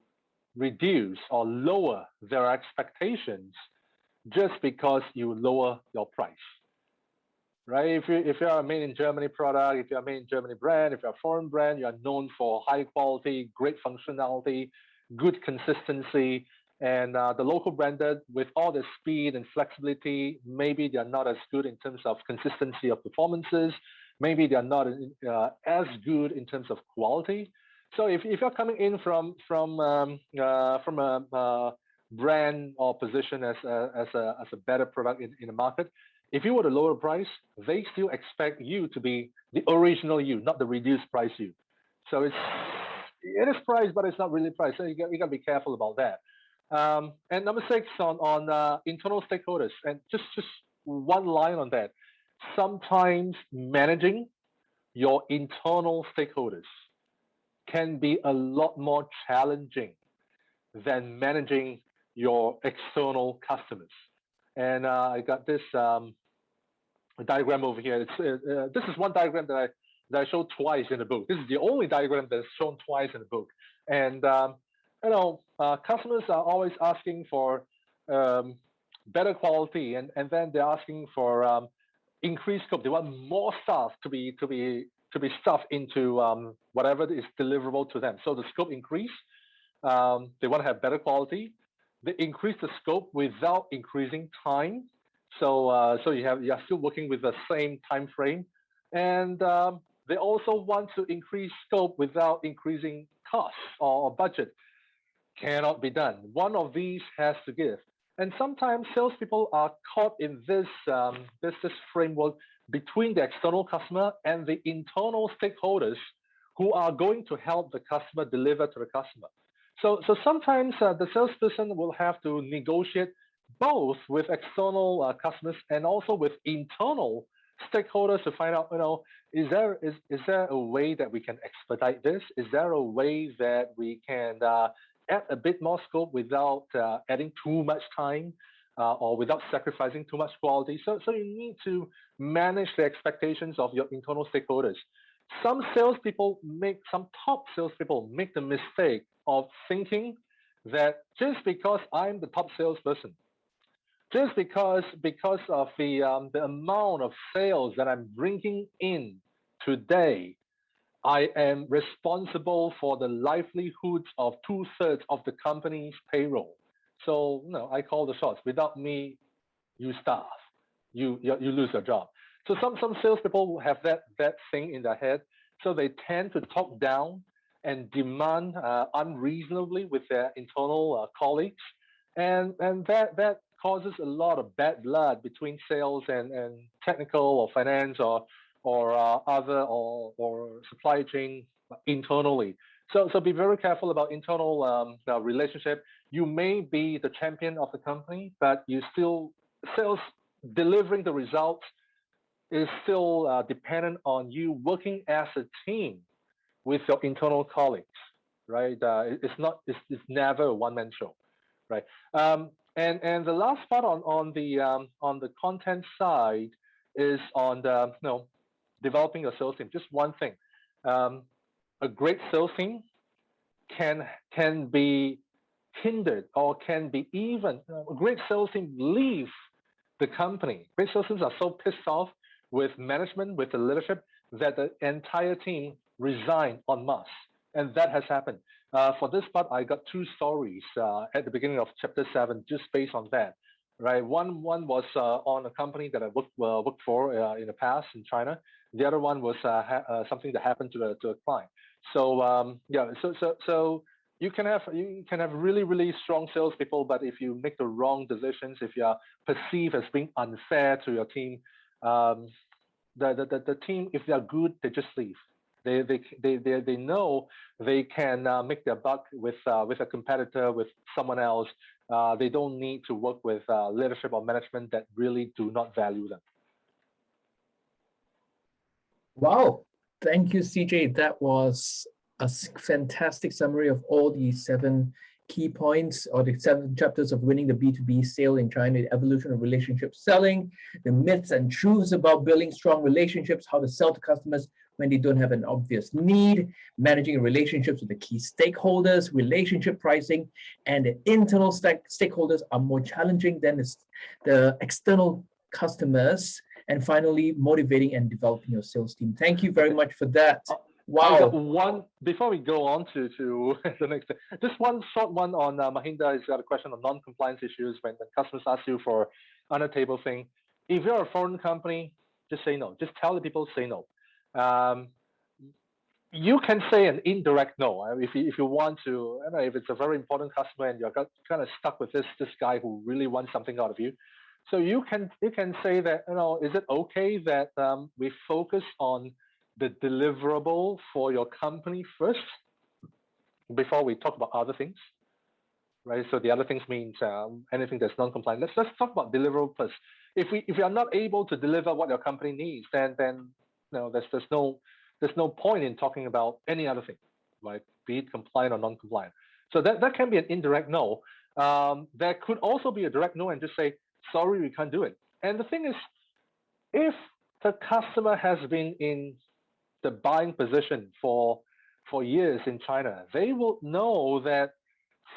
reduce or lower their expectations just because you lower your price. right? If you're a made in Germany product, if you're a made in Germany brand, if you're a foreign brand, you are known for high quality, great functionality, good consistency, and the local branded with all the speed and flexibility, maybe they're not as good in terms of consistency of performances. Maybe they're not as good in terms of quality. So if you're coming in from a brand or position as a better product in the market, if you were to lower price, they still expect you to be the original you, not the reduced price you. So it is price, but it's not really price. So you got to be careful about that. And number 6 on internal stakeholders, and just one line on that. Sometimes managing your internal stakeholders can be a lot more challenging than managing your external customers. And I got this diagram over here. This is one diagram that I showed twice in the book. This is the only diagram that's shown twice in the book. And customers are always asking for better quality, and then they're asking for increased scope. They want more staff to be stuffed into whatever is deliverable to them. So the scope increase. They want to have better quality. They increase the scope without increasing time. So you're still working with the same time frame, and they also want to increase scope without increasing costs or budget. Cannot be done. One of these has to give. And sometimes salespeople are caught in this framework between the external customer and the internal stakeholders who are going to help the customer deliver to the customer. So sometimes the salesperson will have to negotiate both with external customers and also with internal stakeholders to find out, is there a way that we can expedite this? Is there a way that we can add a bit more scope without adding too much time or without sacrificing too much quality? So you need to manage the expectations of your internal stakeholders. Some top salespeople make the mistake of thinking that just because I'm the top salesperson, just because of the amount of sales that I'm bringing in today, I am responsible for the livelihoods of 2/3 of the company's payroll. So I call the shots. Without me, you starve. You lose your job. So some salespeople have that thing in their head. So they tend to talk down and demand unreasonably with their internal colleagues, and that causes a lot of bad blood between sales and technical or finance or other or supply chain internally. So be very careful about internal relationship. You may be the champion of the company, but sales delivering the results is still dependent on you working as a team with your internal colleagues, right? It's never a one-man show, right? And the last part on the content side is on the developing your sales team. Just one thing, a great sales team can be hindered or can be even a great sales team leave the company. Great sales teams are so pissed off with management, with the leadership, that the entire team resign en masse, and that has happened. For this part, I got 2 stories at the beginning of chapter 7, just based on that. Right, one was on a company that I worked for in the past in China. The other one was something that happened to a client. So so you can have really strong salespeople, but if you make the wrong decisions, if you are perceived as being unfair to your team, the team, if they are good, they just leave. They know they can make their buck with a competitor, with someone else. They don't need to work with leadership or management that really do not value them.
Wow. Thank you, CJ. That was a fantastic summary of all the 7 key points, or the 7 chapters of winning the B2B sale in China, the evolution of relationship selling, the myths and truths about building strong relationships, how to sell to customers when they don't have an obvious need, managing relationships with the key stakeholders, relationship pricing, and the internal stakeholders are more challenging than the external customers. and finally, motivating and developing your sales team. Thank you very much for that.
I got
Wow.
one before we go on to the next thing. Just one short one on Mahinda has got a question on non-compliance issues when customers ask you for under table thing. If you're a foreign company, just say no. Just tell the people say no. You can say an indirect no if you want to. I don't know, if it's a very important customer and you're kind of stuck with this guy who really wants something out of you. So you can say that, is it okay that we focus on the deliverable for your company first before we talk about other things, right? So the other things means anything that's non-compliant. Let's talk about deliverable first. If we are not able to deliver what your company needs, then there's no point in talking about any other thing, right? Be it compliant or non-compliant. So that can be an indirect no. There could also be a direct no and just say, sorry, we can't do it. And the thing is, if the customer has been in the buying position for years in China, they will know that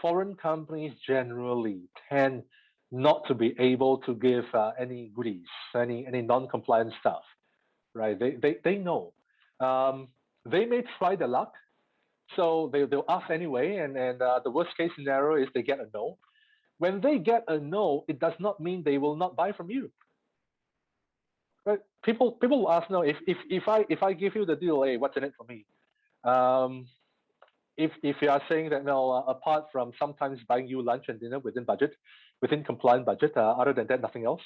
foreign companies generally tend not to be able to give any goodies, any non-compliant stuff, right? They know. They may try their luck, so they'll ask anyway, and the worst case scenario is they get a no. When they get a no, it does not mean they will not buy from you. Right? People will ask, no, if I give you the deal, hey, what's in it for me? If you are saying that, no, apart from sometimes buying you lunch and dinner within compliant budget, other than that, nothing else.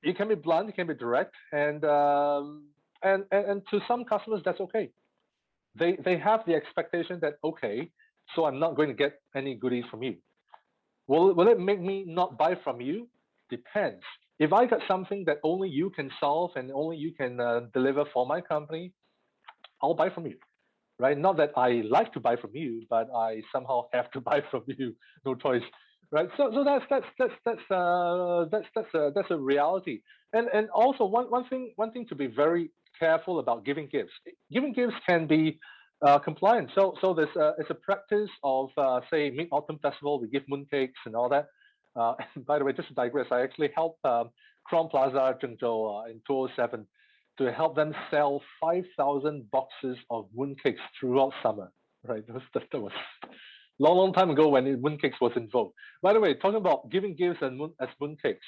You can be blunt, you can be direct, and to some customers that's okay. They have the expectation that, okay, so I'm not going to get any goodies from you. Will it make me not buy from you? Depends. If I got something that only you can solve and only you can deliver for my company, I'll buy from you, right? Not that I like to buy from you, but I somehow have to buy from you. No choice, right? So that's a reality. And also one thing to be very careful about giving gifts. Giving gifts can be compliant. So there's it's a practice of say Mid-Autumn Festival. We give mooncakes and all that. And by the way, just to digress, I actually helped Crown Plaza Zhengzhou in 2007 to help them sell 5,000 boxes of mooncakes throughout summer. Right, that was long time ago when mooncakes was in vogue. By the way, talking about giving gifts as mooncakes,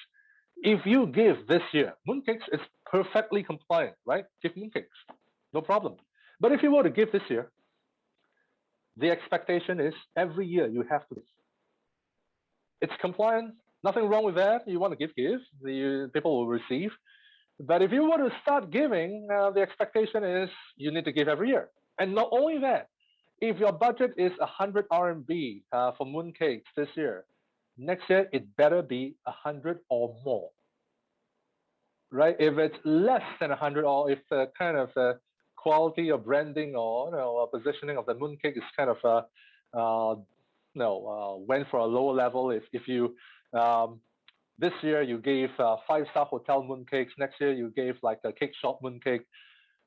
if you give this year, mooncakes is perfectly compliant, right? Give mooncakes, no problem. But if you were to give this year, the expectation is every year you have to give. It's compliant, nothing wrong with that. You want to give gifts, people will receive. But if you want to start giving, the expectation is you need to give every year. And not only that, if your budget is 100 RMB for mooncakes this year, next year it better be 100 or more, right? If it's less than 100, or if the kind of quality or branding or positioning of the mooncake is kind of went for a lower level. If you this year you gave 5-star hotel mooncakes, next year you gave like a cake shop mooncake.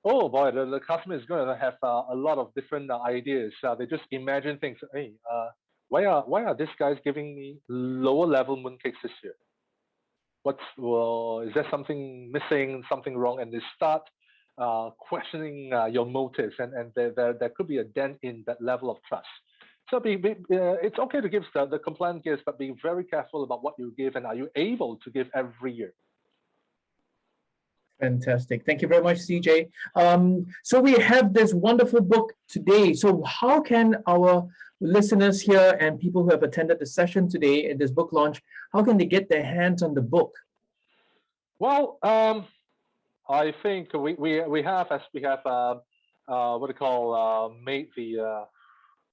Oh boy, the customer is going to have a lot of different ideas. They just imagine things. Hey, why are these guys giving me lower level mooncakes this year? Is there something missing, something wrong? And they start questioning your motives, and there could be a dent in that level of trust. So it's okay to give the compliant gifts, but be very careful about what you give and are you able to give every year.
Fantastic. Thank you very much, CJ. So we have this wonderful book today. So how can our listeners here and people who have attended the session today in this book launch, how can they get their hands on the book?
Well, I think we have what we call made the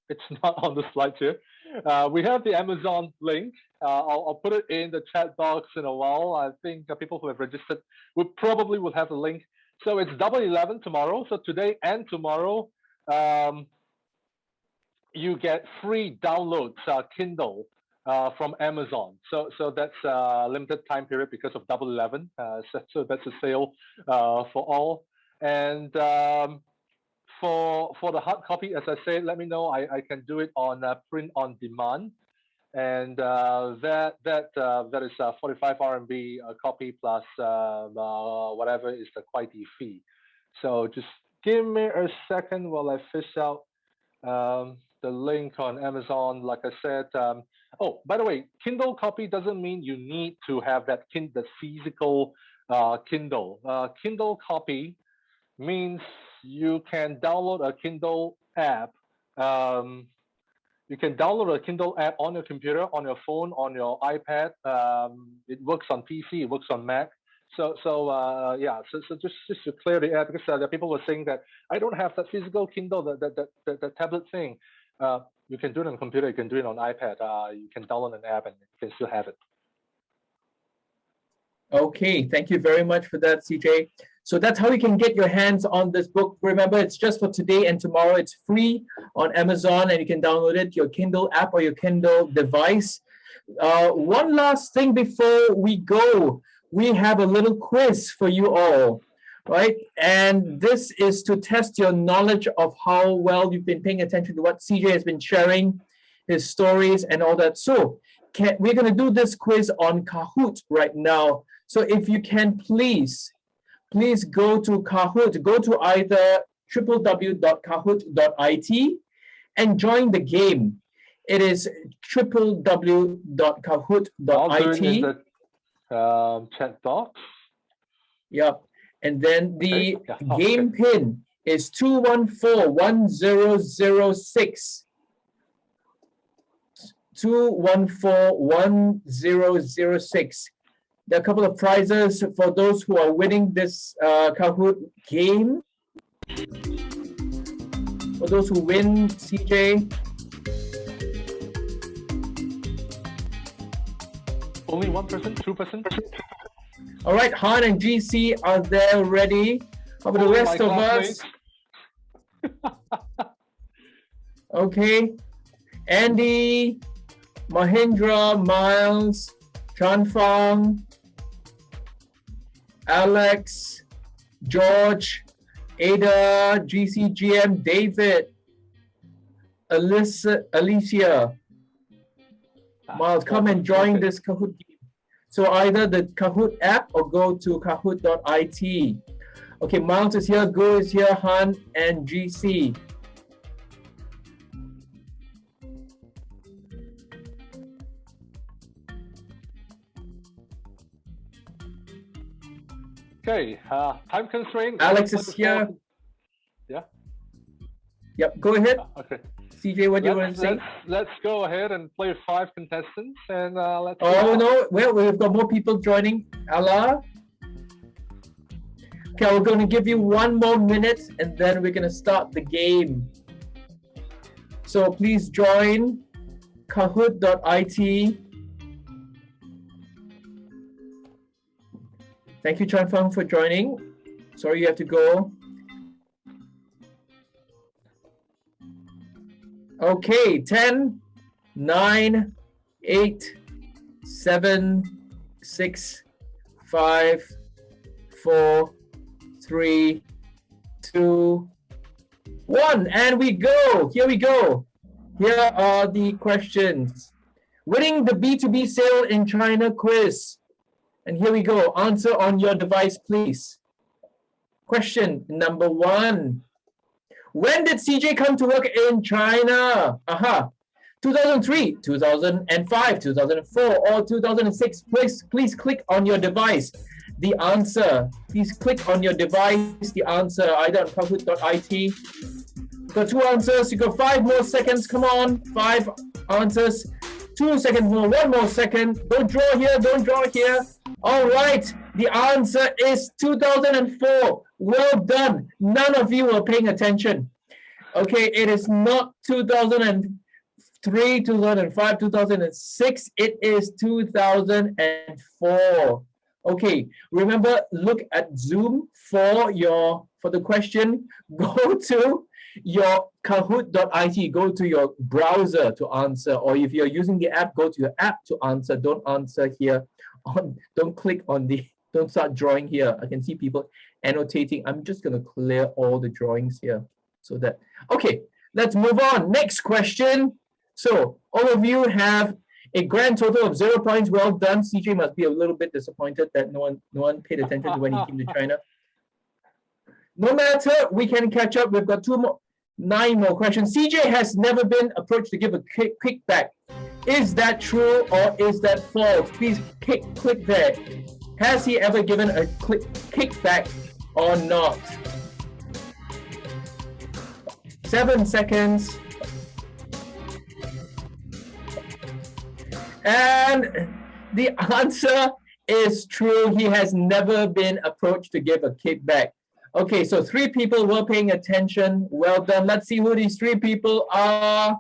it's not on the slide here. We have the Amazon link. I'll put it in the chat box in a while. I think people who have registered will have the link. So it's Double 11 tomorrow. So today and tomorrow, you get free downloads Kindle from Amazon. So that's a limited time period because of Double 11. So that's a sale for all. And for the hard copy, as I said, let me know. I can do it on print on demand. and that is 45 RMB a copy plus whatever is the quality fee. So just give me a second while I fish out the link on Amazon. Like I said, oh, by the way, Kindle copy doesn't mean you need to have that the physical Kindle. Kindle copy means you can download a Kindle app. You can download a Kindle app on your computer, on your phone, on your iPad. It works on PC, it works on Mac. So just to clear the air, because there are people were saying that I don't have that physical Kindle, the tablet thing. You can do it on computer, you can do it on iPad. You can download an app and you can still have it.
Okay, thank you very much for that, CJ. So that's how you can get your hands on this book. Remember, it's just for today and tomorrow. It's free on Amazon and you can download it, your Kindle app or your Kindle device. One last thing before we go, we have a little quiz for you all, right? And this is to test your knowledge of how well you've been paying attention to what CJ has been sharing, his stories and all that. So we're going to do this quiz on Kahoot right now. So if you can please go to Kahoot, go to either www.kahoot.it and join the game. It is www.kahoot.it.
Chat box.
Yep. And then the game
okay.
pin is 2141006. 2141006. There are a couple of prizes for those who are winning this Kahoot game. For those who win, CJ.
Only 1%, 2%?
All right, Han and GC are there ready. How about the rest of us? Okay. Andy, Mahindra, Miles, Chanfang, Alex, George, Ada, GCGM, David, Alicia. Miles, come and join this Kahoot game. So either the Kahoot app or go to kahoot.it. Okay, Miles is here, Go is here, Han and GC.
Okay, time constraint.
Alex is here.
Yeah.
Yep, go ahead.
Okay.
CJ, what do you want to say?
Let's go ahead and play 5 contestants and let's.
Oh no! Well, we've got more people joining. Allah. Okay, we're going to give you 1 more minute, and then we're going to start the game. So please join Kahoot.it. Thank you, Chanfang, for joining. Sorry you have to go. Okay, 10, 9, 8, 7, 6, 5, 4, 3, 2, 1. And we go. Here we go. Here are the questions. Winning the B2B sale in China quiz. And here we go. Answer on your device, please. Question number 1. When did CJ come to work in China? 2003, 2005, 2004, or 2006? Please click on your device. The answer. Please click on your device. The answer either on kahoot.it. You've got 2 answers. You got 5 more seconds. Come on. 5 answers. 2 seconds more. 1 more second. Don't draw here. Don't draw here. All right. The answer is 2004. Well done. None of you were paying attention. Okay, it is not 2003, 2005, 2006. It is 2004. Okay, remember, look at Zoom for the question. Go to your kahoot.it. Go to your browser to answer. Or if you're using the app, go to your app to answer. Don't answer here. Don't click on don't start drawing here. I can see people annotating. I'm just going to clear all the drawings here so that, okay, let's move on. Next question. So all of you have A grand total of 0 points. Well done. CJ must be a little bit disappointed that no one paid attention to when he came to China. No matter, we can catch up. We've got 9 more questions. CJ has never been approached to give a kickback. Is that true or is that false? Please click there. Has he ever given a kickback or not? 7 seconds. And the answer is true. He has never been approached to give a kickback. Okay, so 3 people were paying attention. Well done. Let's see who these 3 people are.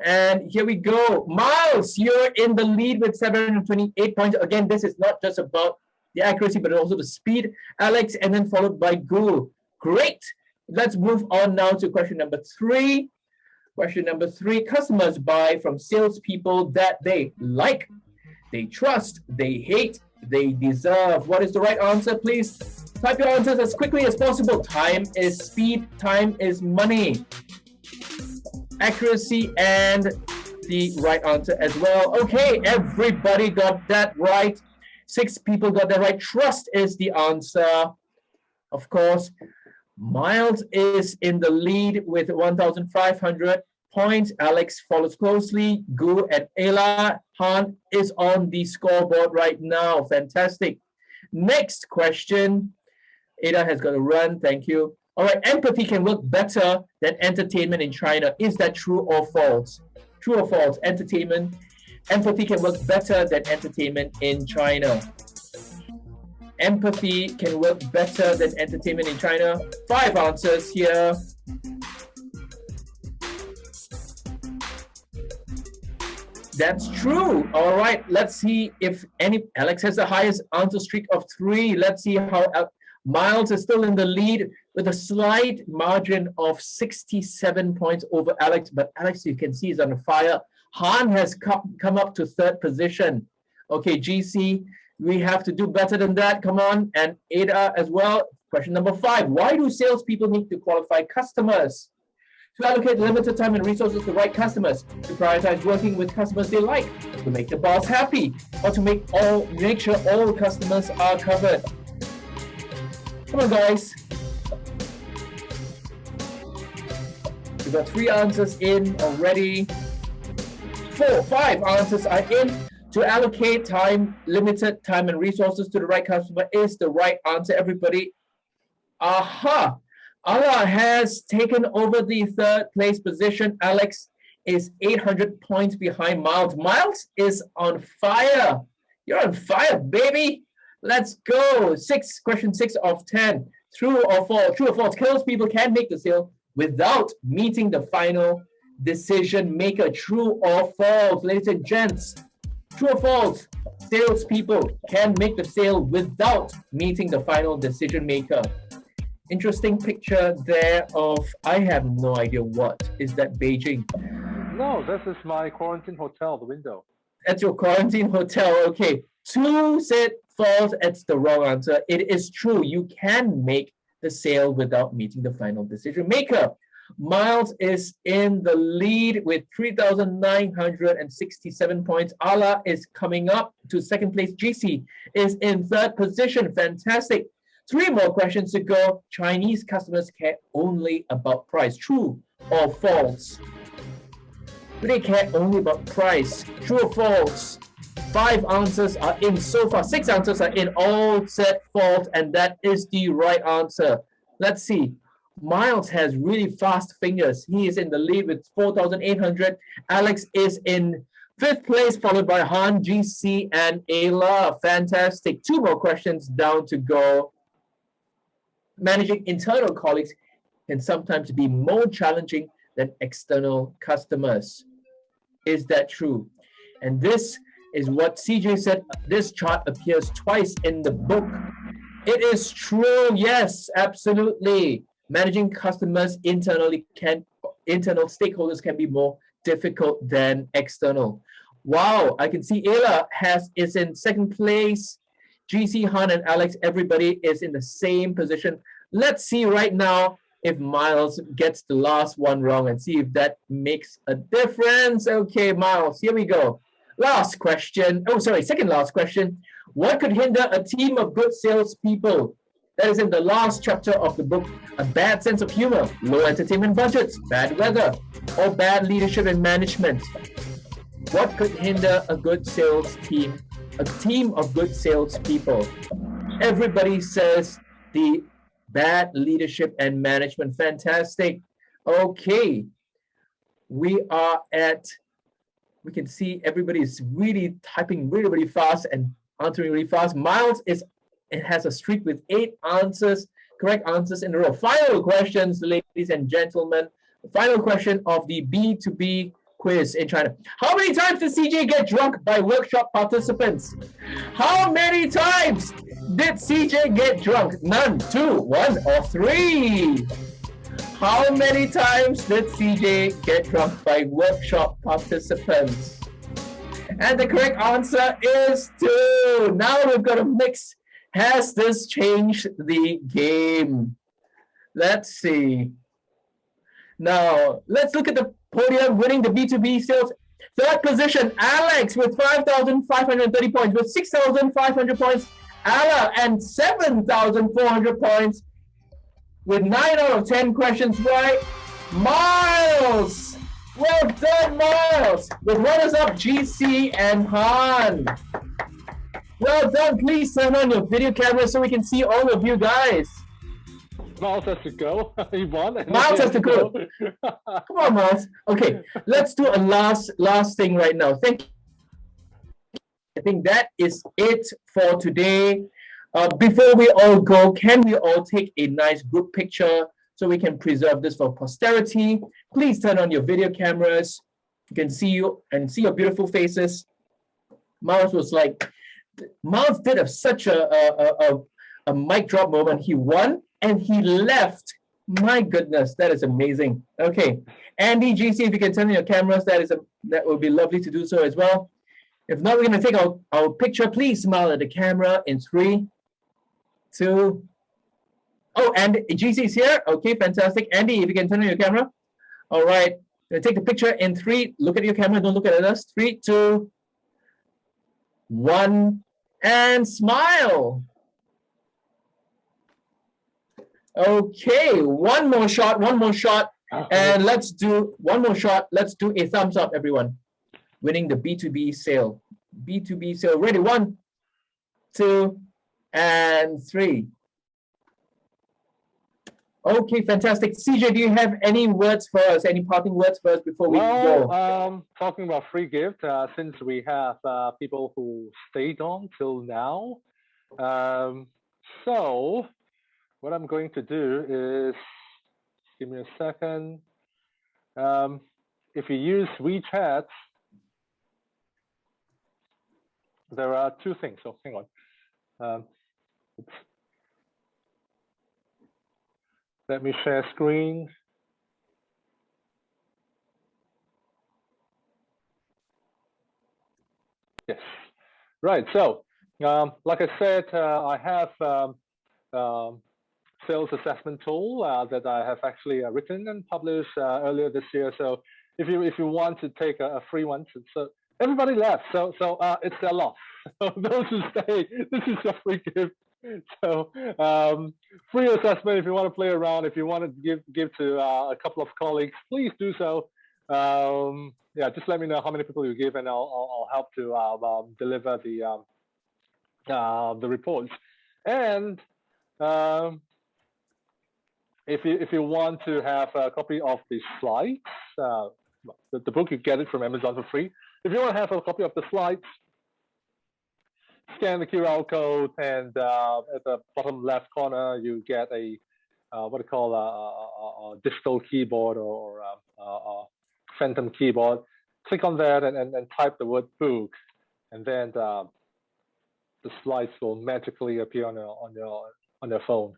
And here we go. Miles, you're in the lead with 728 points. Again, this is not just about the accuracy, but also the speed. Alex, and then followed by Gul. Great. Let's move on now to question number 3. Question number 3, customers buy from salespeople that they like, they trust, they hate, they deserve. What is the right answer, please? Type your answers as quickly as possible. Time is speed, time is money. Accuracy and the right answer as well. Okay, everybody got that right. 6 people got that right. Trust is the answer. Of course, Miles is in the lead with 1,500 points. Alex follows closely. Gu and Ayla. Han is on the scoreboard right now. Fantastic. Next question. Ada has got to run. Thank you. All right. Empathy can work better than entertainment in China. Is that true or false? True or false? Empathy can work better than entertainment in China. Empathy can work better than entertainment in China. 5 answers here. That's true. All right. Let's see if Alex has the highest answer streak of 3. Let's see how Miles is still in the lead with a slight margin of 67 points over Alex. But Alex, you can see, is on fire. Han has come up to 3rd position. Okay, GC, we have to do better than that. Come on. And Ada as well. Question number 5. Why do salespeople need to qualify customers? To allocate limited time and resources to the right customers, to prioritize working with customers they like, to make the boss happy, or to make sure all customers are covered. Come on, guys. We've got 3 answers in already. 5 answers are in. To allocate limited time and resources to the right customer is the right answer, everybody. Aha! Allah has taken over the 3rd place position. Alex is 800 points behind Miles. Miles is on fire. You're on fire, baby. Let's go. Question 6 of 10. True or false? True or false? Salespeople can make the sale without meeting the final decision maker. True or false? Ladies and gents, true or false? Salespeople can make the sale without meeting the final decision maker. Interesting picture there of, I have no idea what. Is that Beijing?
No, this is my quarantine hotel, the window.
That's your quarantine hotel. Okay. 2 said false. It's the wrong answer. It is true. You can make the sale without meeting the final decision maker. Miles is in the lead with 3,967 points. Allah is coming up to 2nd place. GC is in 3rd position. Fantastic. 3 more questions to go. Chinese customers care only about price. True or false? Do they care only about price? True or false? 5 answers are in so far. 6 answers are in. All said false, and that is the right answer. Let's see. Miles has really fast fingers. He is in the lead with 4,800. Alex is in 5th place, followed by Han, GC, and Ayla. Fantastic. 2 more questions down to go. Managing internal colleagues can sometimes be more challenging than external customers. Is that true? And this is what CJ said. This chart appears twice in the book. It is true. Yes, absolutely. Managing customers internal stakeholders can be more difficult than external. Wow, I can see Ayla is in 2nd place. GC, Han, and Alex, everybody is in the same position. Let's see right now if Miles gets the last one wrong and see if that makes a difference. Okay, Miles, here we go. Last question. Oh, sorry, second last question. What could hinder a team of good salespeople? That is in the last chapter of the book. A bad sense of humor, low entertainment budgets, bad weather, or bad leadership and management. What could hinder a good sales team? A team of good salespeople. Everybody says the bad leadership and management. Fantastic. Okay. We can see everybody is really typing really, really fast and answering really fast. Miles has a streak with 8 correct answers in a row. Final questions, ladies and gentlemen. The final question of the B2B quiz in China. How many times did CJ get drunk by workshop participants? How many times did CJ get drunk? None, 2, 1, or 3? How many times did CJ get drunk by workshop participants? And the correct answer is 2. Now we've got a mix. Has this changed the game? Let's see. Now, let's look at the podium winning the B2B sales. Third position, Alex with 5,530 points. With 6,500 points, Ala, and 7,400 points. With 9 out of 10 questions right, Miles! Well done, Miles! With runners-up, GC and Han. Well done. Please turn on your video camera so we can see all of you guys.
Miles has to go. He won.
Miles has to go. Come on, Miles. Okay, let's do a last thing right now. Thank you. I think that is it for today. Before we all go, can we all take a nice group picture so we can preserve this for posterity? Please turn on your video cameras. You can see you and see your beautiful faces. Miles did such a mic drop moment. He won and he left. My goodness, that is amazing. Okay, Andy, GC, if you can turn on your cameras, that would be lovely to do so as well. If not, we're going to take our picture. Please smile at the camera in 3, 2. Oh, and GC is here. Okay, fantastic. Andy, if you can turn on your camera. All right, we're going to take the picture in 3. Look at your camera. Don't look at us. 3, 2, 1, and smile. Okay, one more shot, and let's do one more shot. Let's do a thumbs up, everyone. Winning the B2B sale. B2B sale. Ready? 1, 2, and 3. Okay, fantastic. CJ, do you have any words for us? Any parting words for us before we go?
Talking about free gift, since we have people who stayed on till now, so what I'm going to do is, give me a second. If you use WeChat, there are 2 things. So hang on. Let me share screen. Yes. Right. So, like I said, I have sales assessment tool that I have actually written and published earlier this year. So, if you want to take a free one, so everybody left. So it's their loss. So those who stay, this is your free gift. So free assessment. If you want to play around, if you want to give to a couple of colleagues, please do so. Yeah, just let me know how many people you give, and I'll help to deliver the reports. And if you want to have a copy of the slides, the book, you get it from Amazon for free. If you want to have a copy of the slides, scan the QR code, and at the bottom left corner, you get a what I call a digital keyboard or a phantom keyboard. Click on that and type the word book, and then the slides will magically appear on your phone.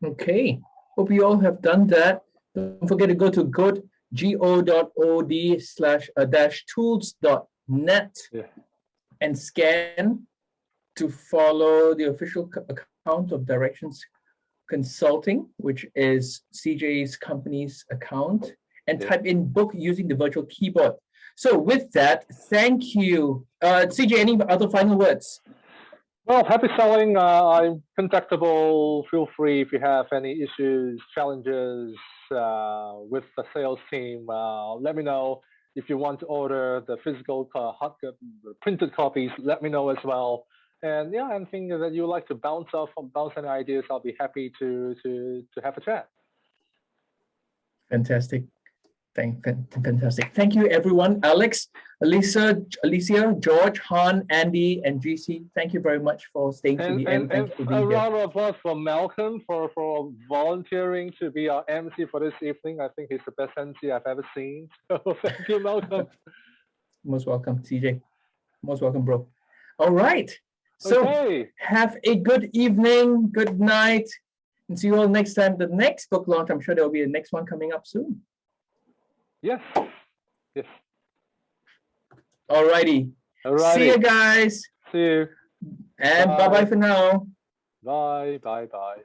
Okay, hope you all have done that. Don't forget to go to go.od/-tools.net and scan to follow the official account of Directions Consulting, which is CJ's company's account. and
Yeah.
type in book using the virtual keyboard. So with that, thank you. CJ, any other final words?
Well, happy selling. I'm contactable. Feel free if you have any issues, challenges with the sales team. Let me know. If you want to order the physical printed copies, let me know as well. And yeah, anything that you would like to bounce any ideas, I'll be happy to have a chat.
Fantastic. Fantastic. Thank you, everyone. Alex, Alicia, George, Han, Andy, and GC. Thank you very much for staying to the end. Thank you for being
a
here.
round of applause for Malcolm for volunteering to be our MC for this evening. I think he's the best MC I've ever seen. So thank you, Malcolm.
Most welcome, CJ. Most welcome, bro. All right. So
Okay.
have a good evening, good night, and see you all next time. The next book launch, I'm sure there will be a next one coming up soon.
Yes. Yes.
Alrighty. See you guys.
See you.
And bye-bye for now.
Bye. Bye. Bye.